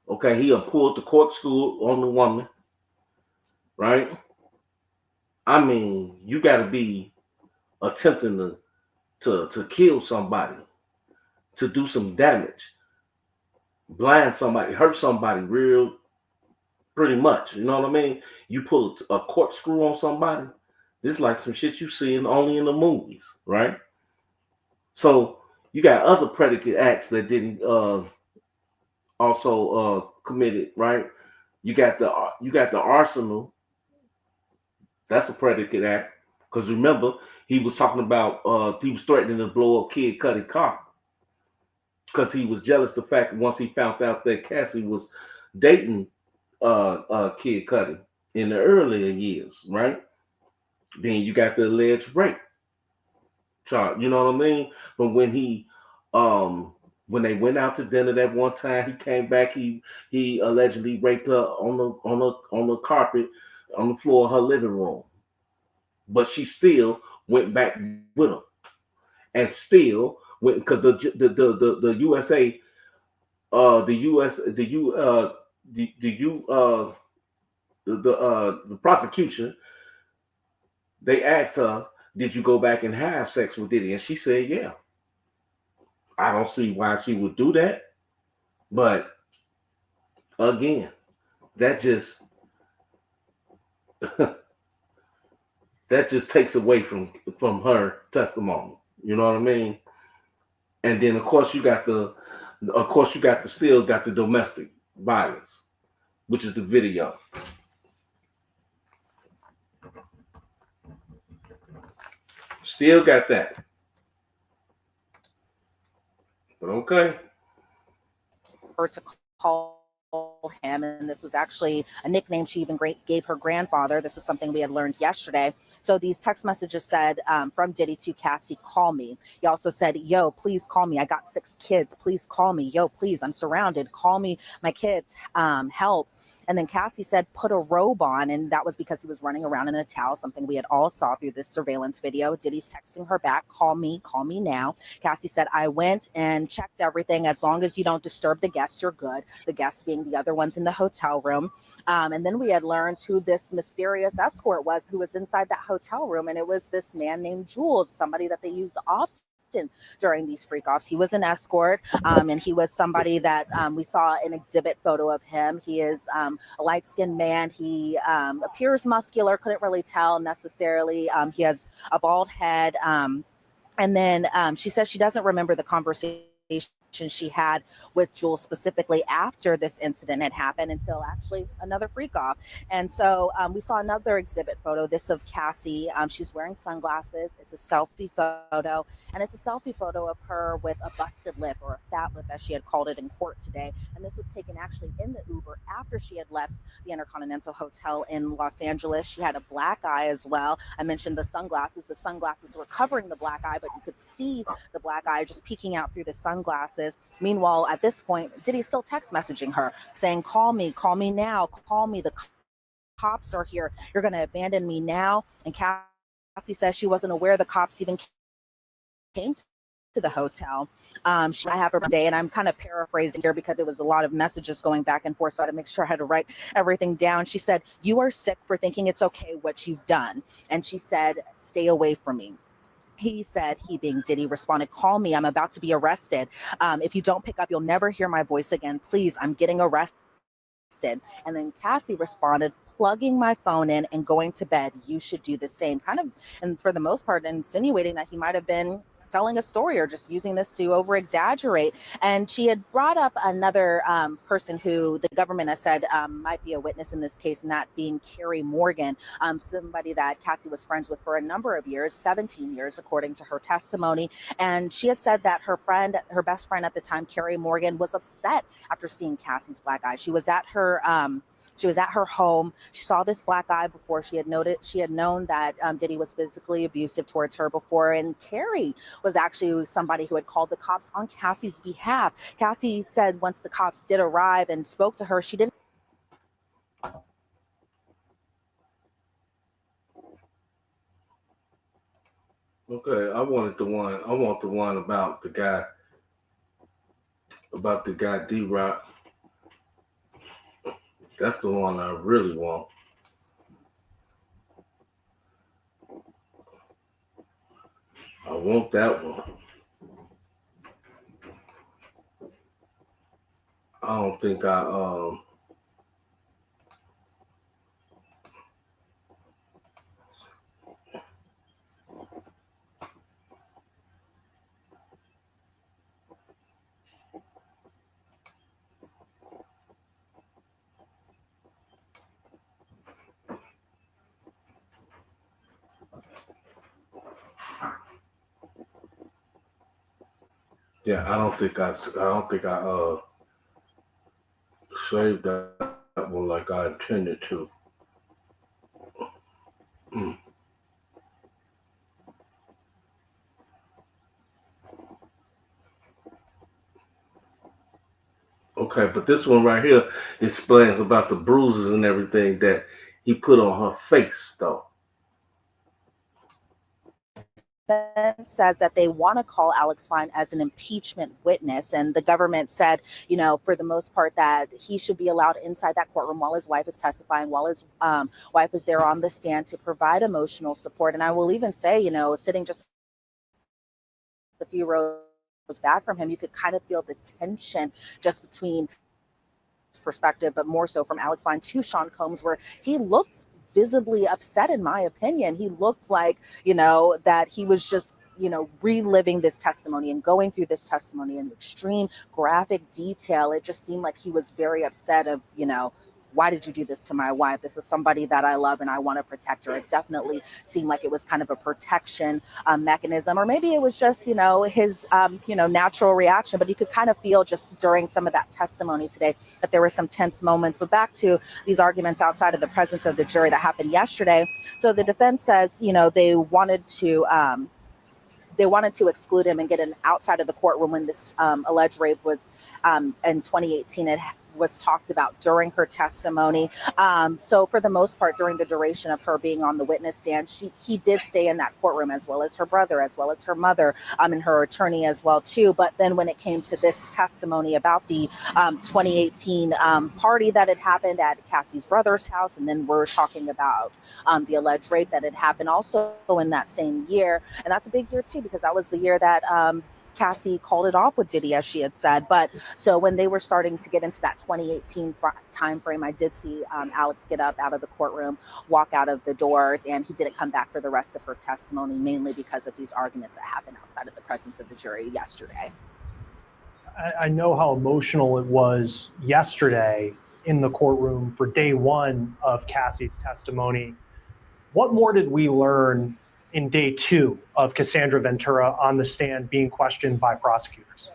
okay, he pulled the corkscrew on the woman, right? I mean, you got to be attempting to kill somebody, to do some damage, blind somebody, hurt somebody real pretty much. You know what I mean? You pull a corkscrew on somebody. This is like some shit you see only in the movies, right? So you got other predicate acts that didn't also committed, right? You got the arsenal. That's a predicate act. Because remember, he was talking about he was threatening to blow up Kid Cudi car because he was jealous the fact that once he found out that Cassie was dating Kid Cudi in the earlier years, right? Then you got the alleged rape charge. You know what I mean? But when they went out to dinner that one time, he came back. He allegedly raped her on the carpet on the floor of her living room. But she still went back with him, and still went because the USA, the US, the U, the U, the prosecution, they asked her, "Did you go back and have sex with Diddy?" And she said, "Yeah." I don't see why she would do that, but again, that just that just takes away from her testimony. You know what I mean? And then of course you got the still got the domestic violence, which is the video. Still got that. But okay. Her to call him, and this was actually a nickname she even gave her grandfather. This is something we had learned yesterday. So these text messages said from Diddy to Cassie, "Call me." He also said, "Yo, please call me. I got 6 kids. Please call me. Yo, please, I'm surrounded. Call me, my kids. Help." And then Cassie said, "Put a robe on." And that was because he was running around in a towel, something we had all saw through this surveillance video. Diddy's texting her back, call me now." Cassie said, "I went and checked everything. As long as you don't disturb the guests, you're good." The guests being the other ones in the hotel room. And then we had learned who this mysterious escort was who was inside that hotel room. And it was this man named Jules, somebody that they used often during these freak offs. He was an escort, and he was somebody that we saw an exhibit photo of him. He is a light-skinned man. He appears muscular, couldn't really tell necessarily. He has a bald head. And then she says she doesn't remember the conversation she had with Jules specifically after this incident had happened until actually another freak off. And so we saw another exhibit photo, this of Cassie. She's wearing sunglasses. It's a selfie photo, and it's a selfie photo of her with a busted lip, or a fat lip as she had called it in court today. And this was taken actually in the Uber after she had left the Intercontinental Hotel in Los Angeles. She had a black eye as well. I mentioned the sunglasses. The sunglasses were covering the black eye, but you could see the black eye just peeking out through the sunglasses. Meanwhile, at this point, Diddy's still text messaging her saying, call me now, call me. The cops are here. You're going to abandon me now. And Cassie says she wasn't aware the cops even came to the hotel. I have her day, and I'm kind of paraphrasing here because it was a lot of messages going back and forth, so I had to make sure I had to write everything down. She said, "You are sick for thinking it's okay what you've done." And she said, "Stay away from me." He said, he being Diddy, responded, "Call me. I'm about to be arrested. If you don't pick up, you'll never hear my voice again. Please, I'm getting arrested." And then Cassie responded, "Plugging my phone in and going to bed. You should do the same." Kind of, and for the most part, insinuating that he might have been telling a story or just using this to over exaggerate. And she had brought up another person who the government has said might be a witness in this case, and that being Carrie Morgan, somebody that Cassie was friends with for a number of years, 17 years, according to her testimony. And she had said that her best friend at the time, Carrie Morgan, was upset after seeing Cassie's black eye. She was at her home. She saw this black eye before. She had known that Diddy was physically abusive towards her before. And Carrie was actually somebody who had called the cops on Cassie's behalf. Cassie said once the cops did arrive and spoke to her, she didn't. Okay, I want the one about the guy D-Rock. That's the one I really want. I want that one. I don't think I don't think I saved that one like I intended to. Okay, but this one right here explains about the bruises and everything that he put on her face, though. Says that they want to call Alex Fine as an impeachment witness, and the government said, for the most part, that he should be allowed inside that courtroom while his wife is testifying, while his wife is there on the stand to provide emotional support. And I will even say, sitting just a few rows back from him, you could kind of feel the tension just between perspective, but more so from Alex Fine to Sean Combs, where he looked visibly upset, in my opinion. He looked like, that he was just, reliving this testimony and going through this testimony in extreme graphic detail. It just seemed like he was very upset of, why did you do this to my wife? This is somebody that I love and I want to protect her. It definitely seemed like it was kind of a protection mechanism, or maybe it was just, his, natural reaction. But you could kind of feel just during some of that testimony today that there were some tense moments. But back to these arguments outside of the presence of the jury that happened yesterday. So the defense says, they wanted to exclude him and get him outside of the courtroom when this alleged rape was in 2018. It was talked about during her testimony. So for the most part, during the duration of her being on the witness stand, he did stay in that courtroom, as well as her brother, as well as her mother, and her attorney as well too. But then when it came to this testimony about the 2018 party that had happened at Cassie's brother's house, and then we're talking about the alleged rape that had happened also in that same year. And that's a big year too, because that was the year that Cassie called it off with Diddy, as she had said. But so when they were starting to get into that 2018 time frame, I did see Alex get up out of the courtroom, walk out of the doors, and he didn't come back for the rest of her testimony, mainly because of these arguments that happened outside of the presence of the jury yesterday. I know how emotional it was yesterday in the courtroom for day one of Cassie's testimony. What more did we learn in day two of Cassandra Ventura on the stand being questioned by prosecutors?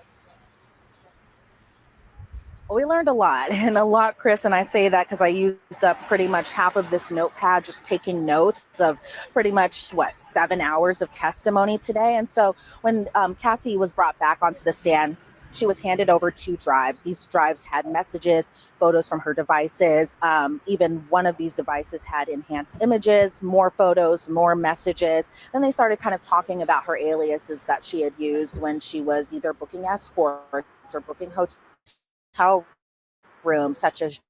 We learned a lot, Chris, and I say that because I used up pretty much half of this notepad just taking notes of pretty much, 7 hours of testimony today. And so when Cassie was brought back onto the stand, she was handed over 2 drives. These drives had messages, photos from her devices. Even one of these devices had enhanced images, more photos, more messages. Then they started kind of talking about her aliases that she had used when she was either booking escorts or booking hotel rooms, such as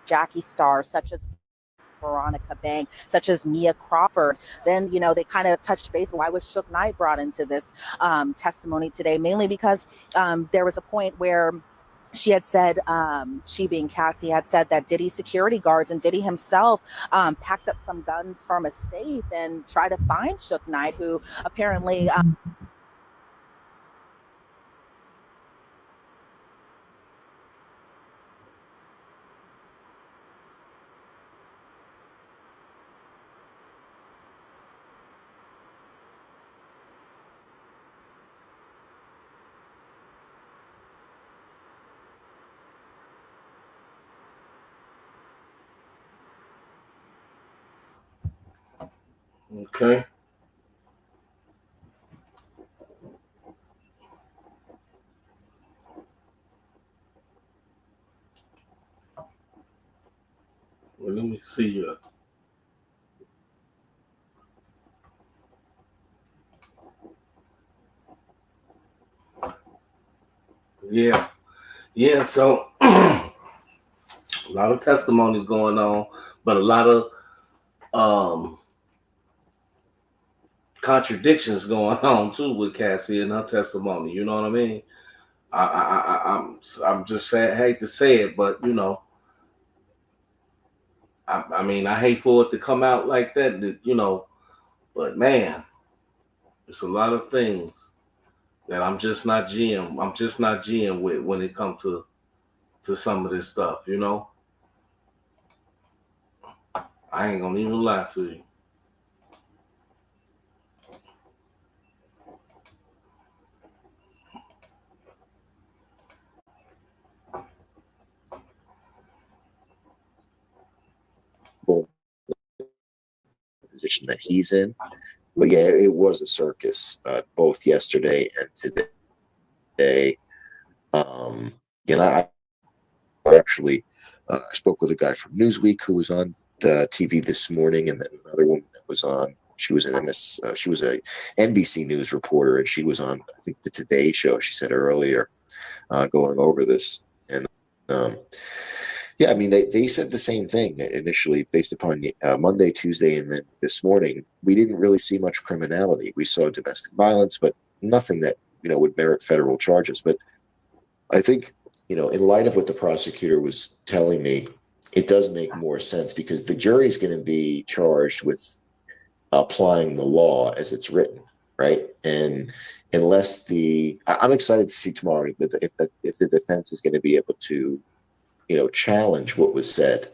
Jackie Star, such as Veronica Bang, such as Mia Crawford. Then, they kind of touched base. Why was Suge Knight brought into this testimony today? Mainly because there was a point where she had said, she being Cassie, had said that Diddy security guards and Diddy himself packed up some guns from a safe and tried to find Suge Knight, who apparently Okay. Well, let me see. Yeah. Yeah. So a lot of testimonies going on, but a lot of um contradictions going on too with Cassie and her testimony. You know what I mean? I'm just sad, hate to say it, but I mean, I hate for it to come out like that. But man, it's a lot of things that I'm just not GM. I'm just not GM with when it comes to some of this stuff. I ain't gonna even lie to you. Position that he's in. But yeah, it was a circus, both yesterday and today. I actually I spoke with a guy from Newsweek who was on the TV this morning, and then another woman that was on. She was she was a NBC News reporter, and she was on, I think, the Today Show. She said earlier, going over this, and yeah, I mean, they said the same thing initially based upon Monday, Tuesday, and then this morning. We didn't really see much criminality. We saw domestic violence, but nothing that would merit federal charges. But I think in light of what the prosecutor was telling me, it does make more sense because the jury is going to be charged with applying the law as it's written, right? And unless I'm excited to see tomorrow if the defense is going to be able to challenge what was said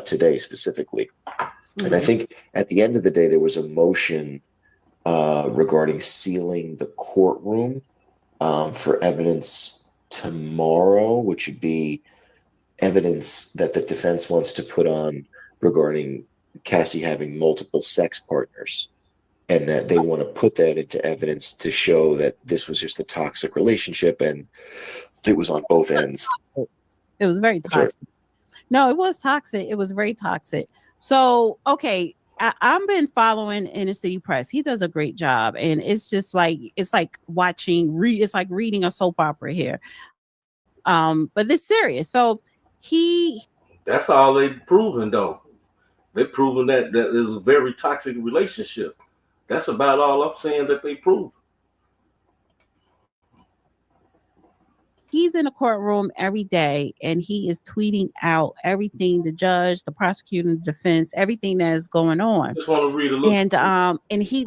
today specifically. Mm-hmm. And I think at the end of the day, there was a motion regarding sealing the courtroom for evidence tomorrow, which would be evidence that the defense wants to put on regarding Cassie having multiple sex partners, and that they want to put that into evidence to show that this was just a toxic relationship and it was on both ends. It was very toxic. No, it was toxic. It was very toxic. So, okay, I've been following Inner City Press. He does a great job, and it's just like it's like reading a soap opera here. But it's serious. So that's all they've proven, though. They've proven that is a very toxic relationship. That's about all I'm saying that they proved. He's in the courtroom every day, and he is tweeting out everything, the judge, the prosecutor, the defense, everything that is going on. Just want to read a little. And he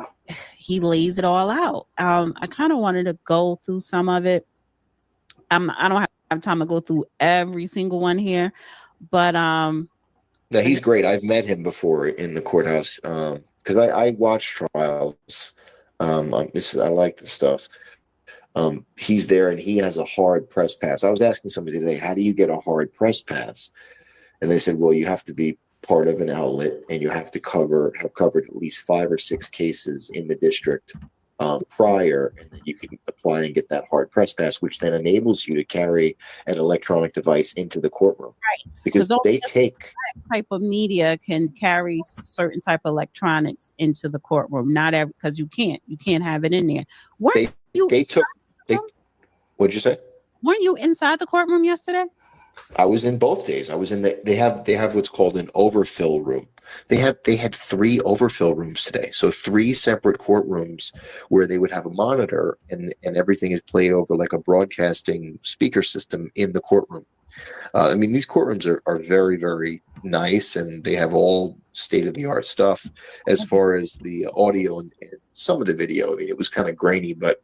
lays it all out. I kind of wanted to go through some of it. I don't have time to go through every single one here, but no, he's great. I've met him before in the courthouse because I watch trials. I like the stuff. He's there and he has a hard press pass. I was asking somebody today, how do you get a hard press pass? And they said, well, you have to be part of an outlet and you have to have covered at least 5 or 6 cases in the district prior, and then you can apply and get that hard press pass, which then enables you to carry an electronic device into the courtroom. Right. Because they take type of media can carry certain type of electronics into the courtroom. Not every, because you can't have it in there. What'd you say? Weren't you inside the courtroom yesterday? I was in both days. I was in they have what's called an overfill room. They had 3 overfill rooms today. So 3 separate courtrooms where they would have a monitor and everything is played over like a broadcasting speaker system in the courtroom. I mean, these courtrooms are very, very nice, and they have all state-of-the-art stuff as far as the audio and some of the video. I mean, it was kind of grainy, but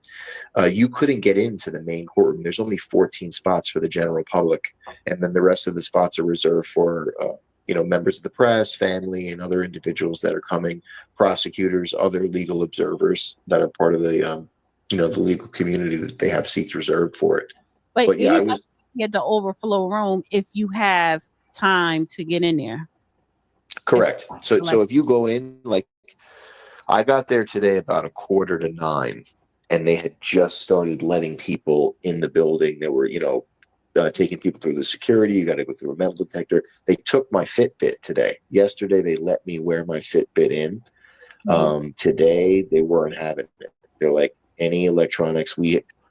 you couldn't get into the main courtroom. There's only 14 spots for the general public, and then the rest of the spots are reserved for members of the press, family, and other individuals that are coming, prosecutors, other legal observers that are part of the the legal community, that they have seats reserved for it. But yeah, I was at the overflow room if you have time to get in there. Correct. So if you go in, like I got there today about 8:45, and they had just started letting people in the building. They were, taking people through the security. You got to go through a metal detector. They took my Fitbit today. Yesterday, they let me wear my Fitbit in. Today, they weren't having it. They're like, any electronics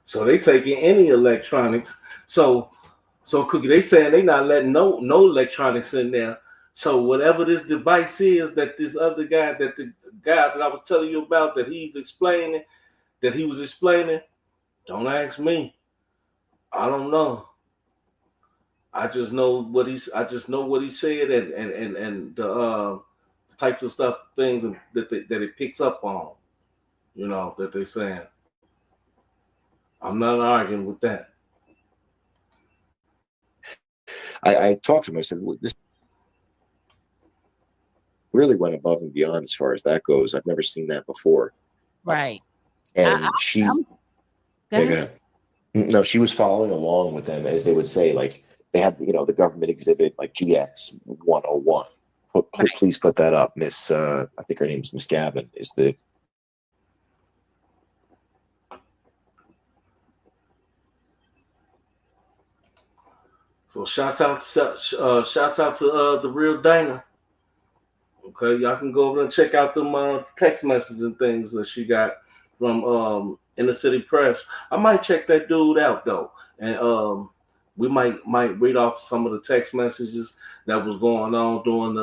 So they taking any electronics. So Cookie, they saying they not letting no electronics in there. So whatever this device is that this other guy, that the guy that I was telling you about, that he was explaining, don't ask me. I don't know. I just know what he said, and the types of stuff, things that it picks up on, that they're saying. I'm not arguing with that. I talked to him. I said, well, this really went above and beyond as far as that goes. I've never seen that before. Right. And go ahead. No, she was following along with them, as they would say, like they had, the government exhibit, like GX 101. Please put that up. Miss, I think her name's Miss Gavin, is the. So shouts out to the real Dana. Okay, y'all can go over and check out them text messages and things that she got from Inner City Press. I might check that dude out though, and we might read off some of the text messages that was going on during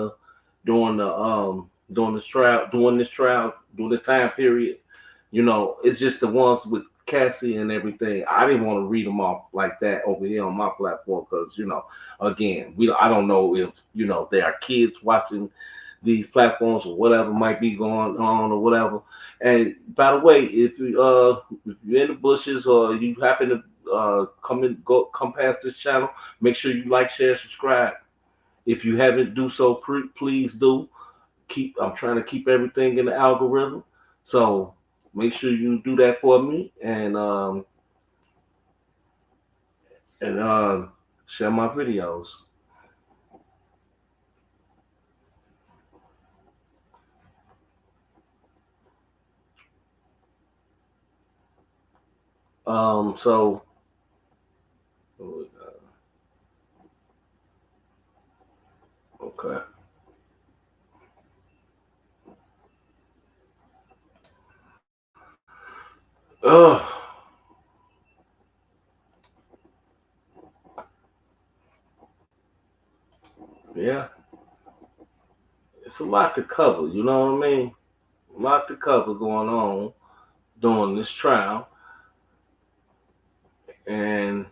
this time period. It's just the ones with Cassie and everything. I didn't want to read them off like that over here on my platform because again, I don't know if there are kids watching these platforms or whatever might be going on or whatever. And by the way, if you're in the bushes or you happen to come past this channel, make sure you like, share, subscribe. If you haven't do so, please do. I'm trying to keep everything in the algorithm, so make sure you do that for me and share my videos. So okay. Yeah. It's a lot to cover, you know what I mean? A lot to cover going on during this trial. And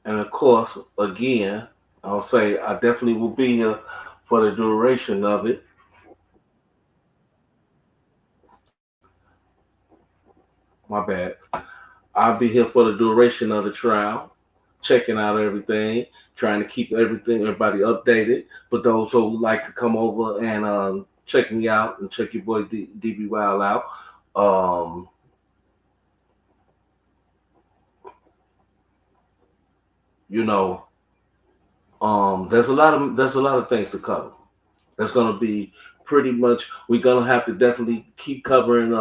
of course, again, I'll say I definitely will be here for the duration of it. My bad. I'll be here for the duration of the trial, checking out everything, trying to keep everybody updated. For those who would like to come over and check me out and check your boy DB Wild out. There's a lot of things to cover. That's gonna be pretty much. We're gonna have to definitely keep covering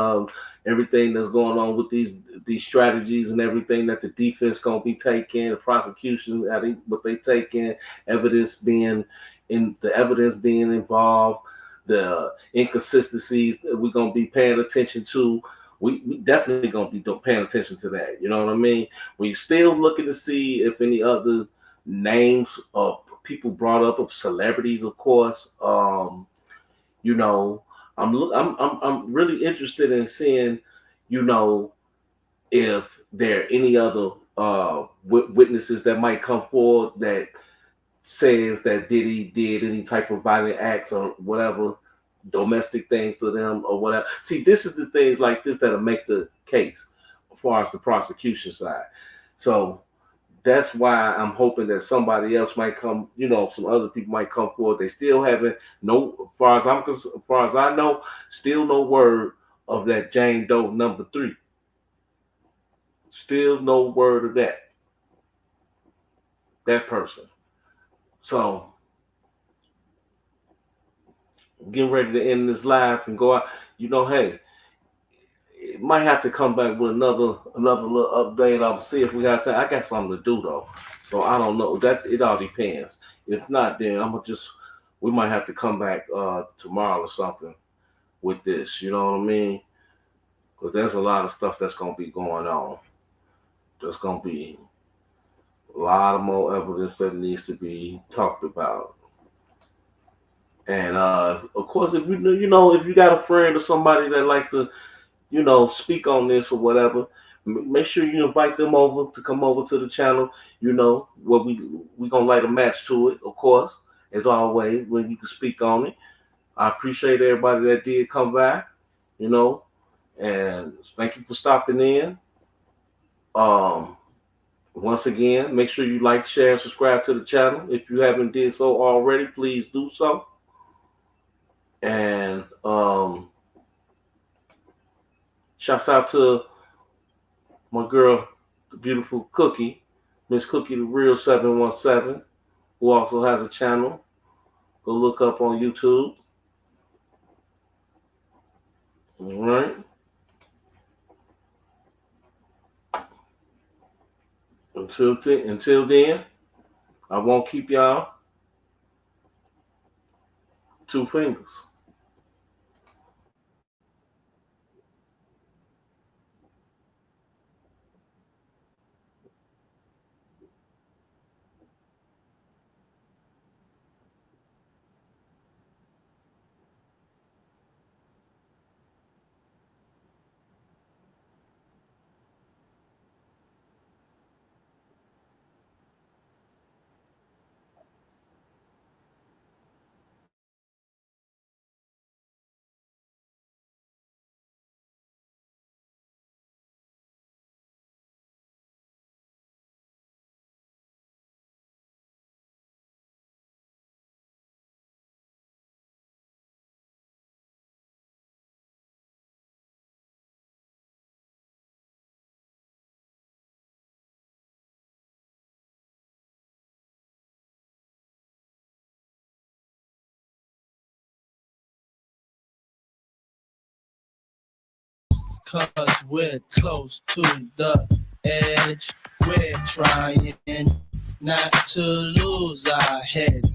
everything that's going on with these strategies and everything that the defense gonna be taking, the prosecution, what they taking, evidence being involved, the inconsistencies that we're gonna be paying attention to. We definitely gonna be paying attention to that. You know what I mean? We're still looking to see if any other names of people brought up, of celebrities, of course. I'm really interested in seeing, if there are any other witnesses that might come forward that says that Diddy did any type of violent acts or whatever, domestic things to them or whatever. See, this is the things like this that'll make the case as far as the prosecution side. So that's why I'm hoping that somebody else might come, some other people might come forward. They still haven't, as far as I know, still no word of that Jane Doe number 3. Still no word of that person. So getting ready to end this live and go out. Hey, it might have to come back with another little update. I'll see if we got time. I got something to do though, so I don't know. That it all depends. If not, then we might have to come back tomorrow or something with this. You know what I mean? Because there's a lot of stuff that's gonna be going on. There's gonna be a lot of more evidence that needs to be talked about. And of course, if if you got a friend or somebody that likes to speak on this or whatever, make sure you invite them over to come over to the channel. What we gonna light a match to it, of course, as always, when you can speak on it. I appreciate everybody that did come by, and thank you for stopping in. Once again, make sure you like, share, and subscribe to the channel. If you haven't did so already, please do so. And shouts out to my girl, the beautiful Cookie, Miss Cookie the Real 717, who also has a channel. Go look up on YouTube. All right. Until then, I won't keep y'all. 2 fingers. Cause we're close to the edge. We're trying not to lose our heads.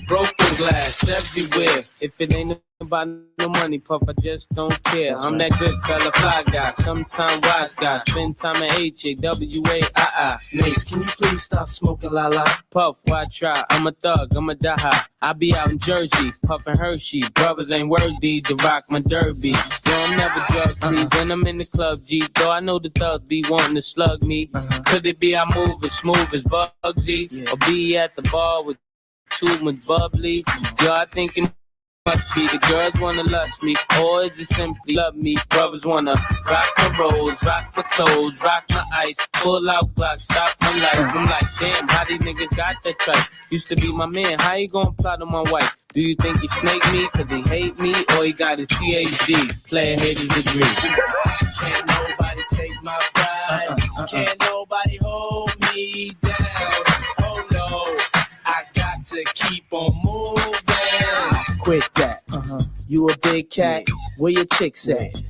Broken glass everywhere. If it ain't about no money, puff, I just don't care. That's I'm right. that good fella, fly guy, sometime wise guy, spend time at HAWA. Mace, can you please stop smoking la la? Puff, why try? I'm a thug, I'm a die high. I be out in Jersey, puffin' Hershey. Brothers ain't worthy to rock my derby. Yo, I'm never drug free when I'm in the club, G. Though I know the thugs be wanting to slug me. Could it be I move as smooth as Bugsy? Or be at the bar with too much bubbly? Yo, I think it must be the girls wanna lust me, or is it simply love me? Brothers wanna rock the rolls, rock the clothes, rock my ice, pull out Glock, stop my life. I'm like, damn, how these niggas got that tripe? Used to be my man, how you gonna plot on my wife? Do you think he snake me cause he hate me, or he got his PhD, player hater's degree? Can't nobody take my pride. Can't nobody hold me down. Oh no, I got to keep on moving. Quit that. You a big cat? Where your chicks at?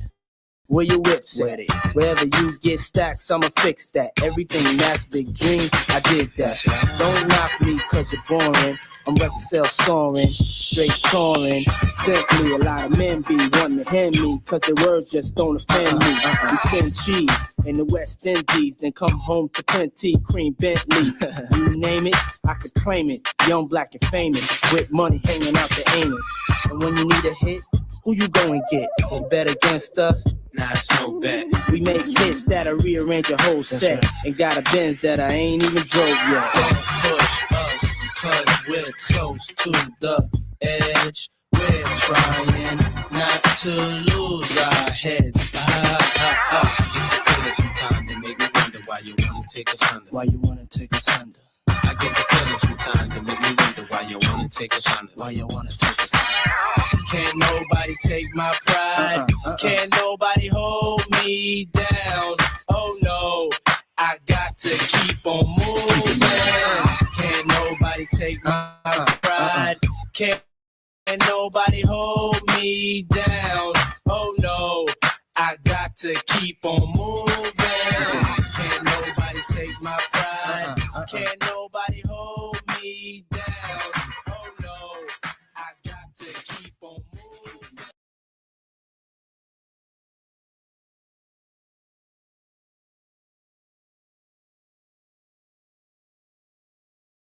Where your whips at? Wherever you get stacks, I'ma fix that. Everything that's big dreams, I did that. Don't knock me cause you're boring. I'm record sales soaring, straight touring. Simply a lot of men be wanting to hand me cause their words just don't offend me. We spend cheese in the West Indies, then come home to plenty cream Bentleys. You name it, I could claim it. Young, black, and famous, with money hanging out the anus. And when you need a hit, who you go and get? Bet against us? Nah, it's no bet. We make hits that'll rearrange your whole set. And got a Benz that I ain't even drove yet. Don't push us, cause we're close to the edge. We're trying not to lose our heads. I get the feeling sometimes they make me wonder why you wanna take us under. Why you wanna take us under? I get the feeling sometimes they make me wonder why you wanna take us under. Why you wanna take us under? Can't nobody take my pride. Can't nobody hold me down. Oh no, I got to keep on moving. Can't nobody take my pride. Can't nobody hold me down. Oh no, I got to keep on moving.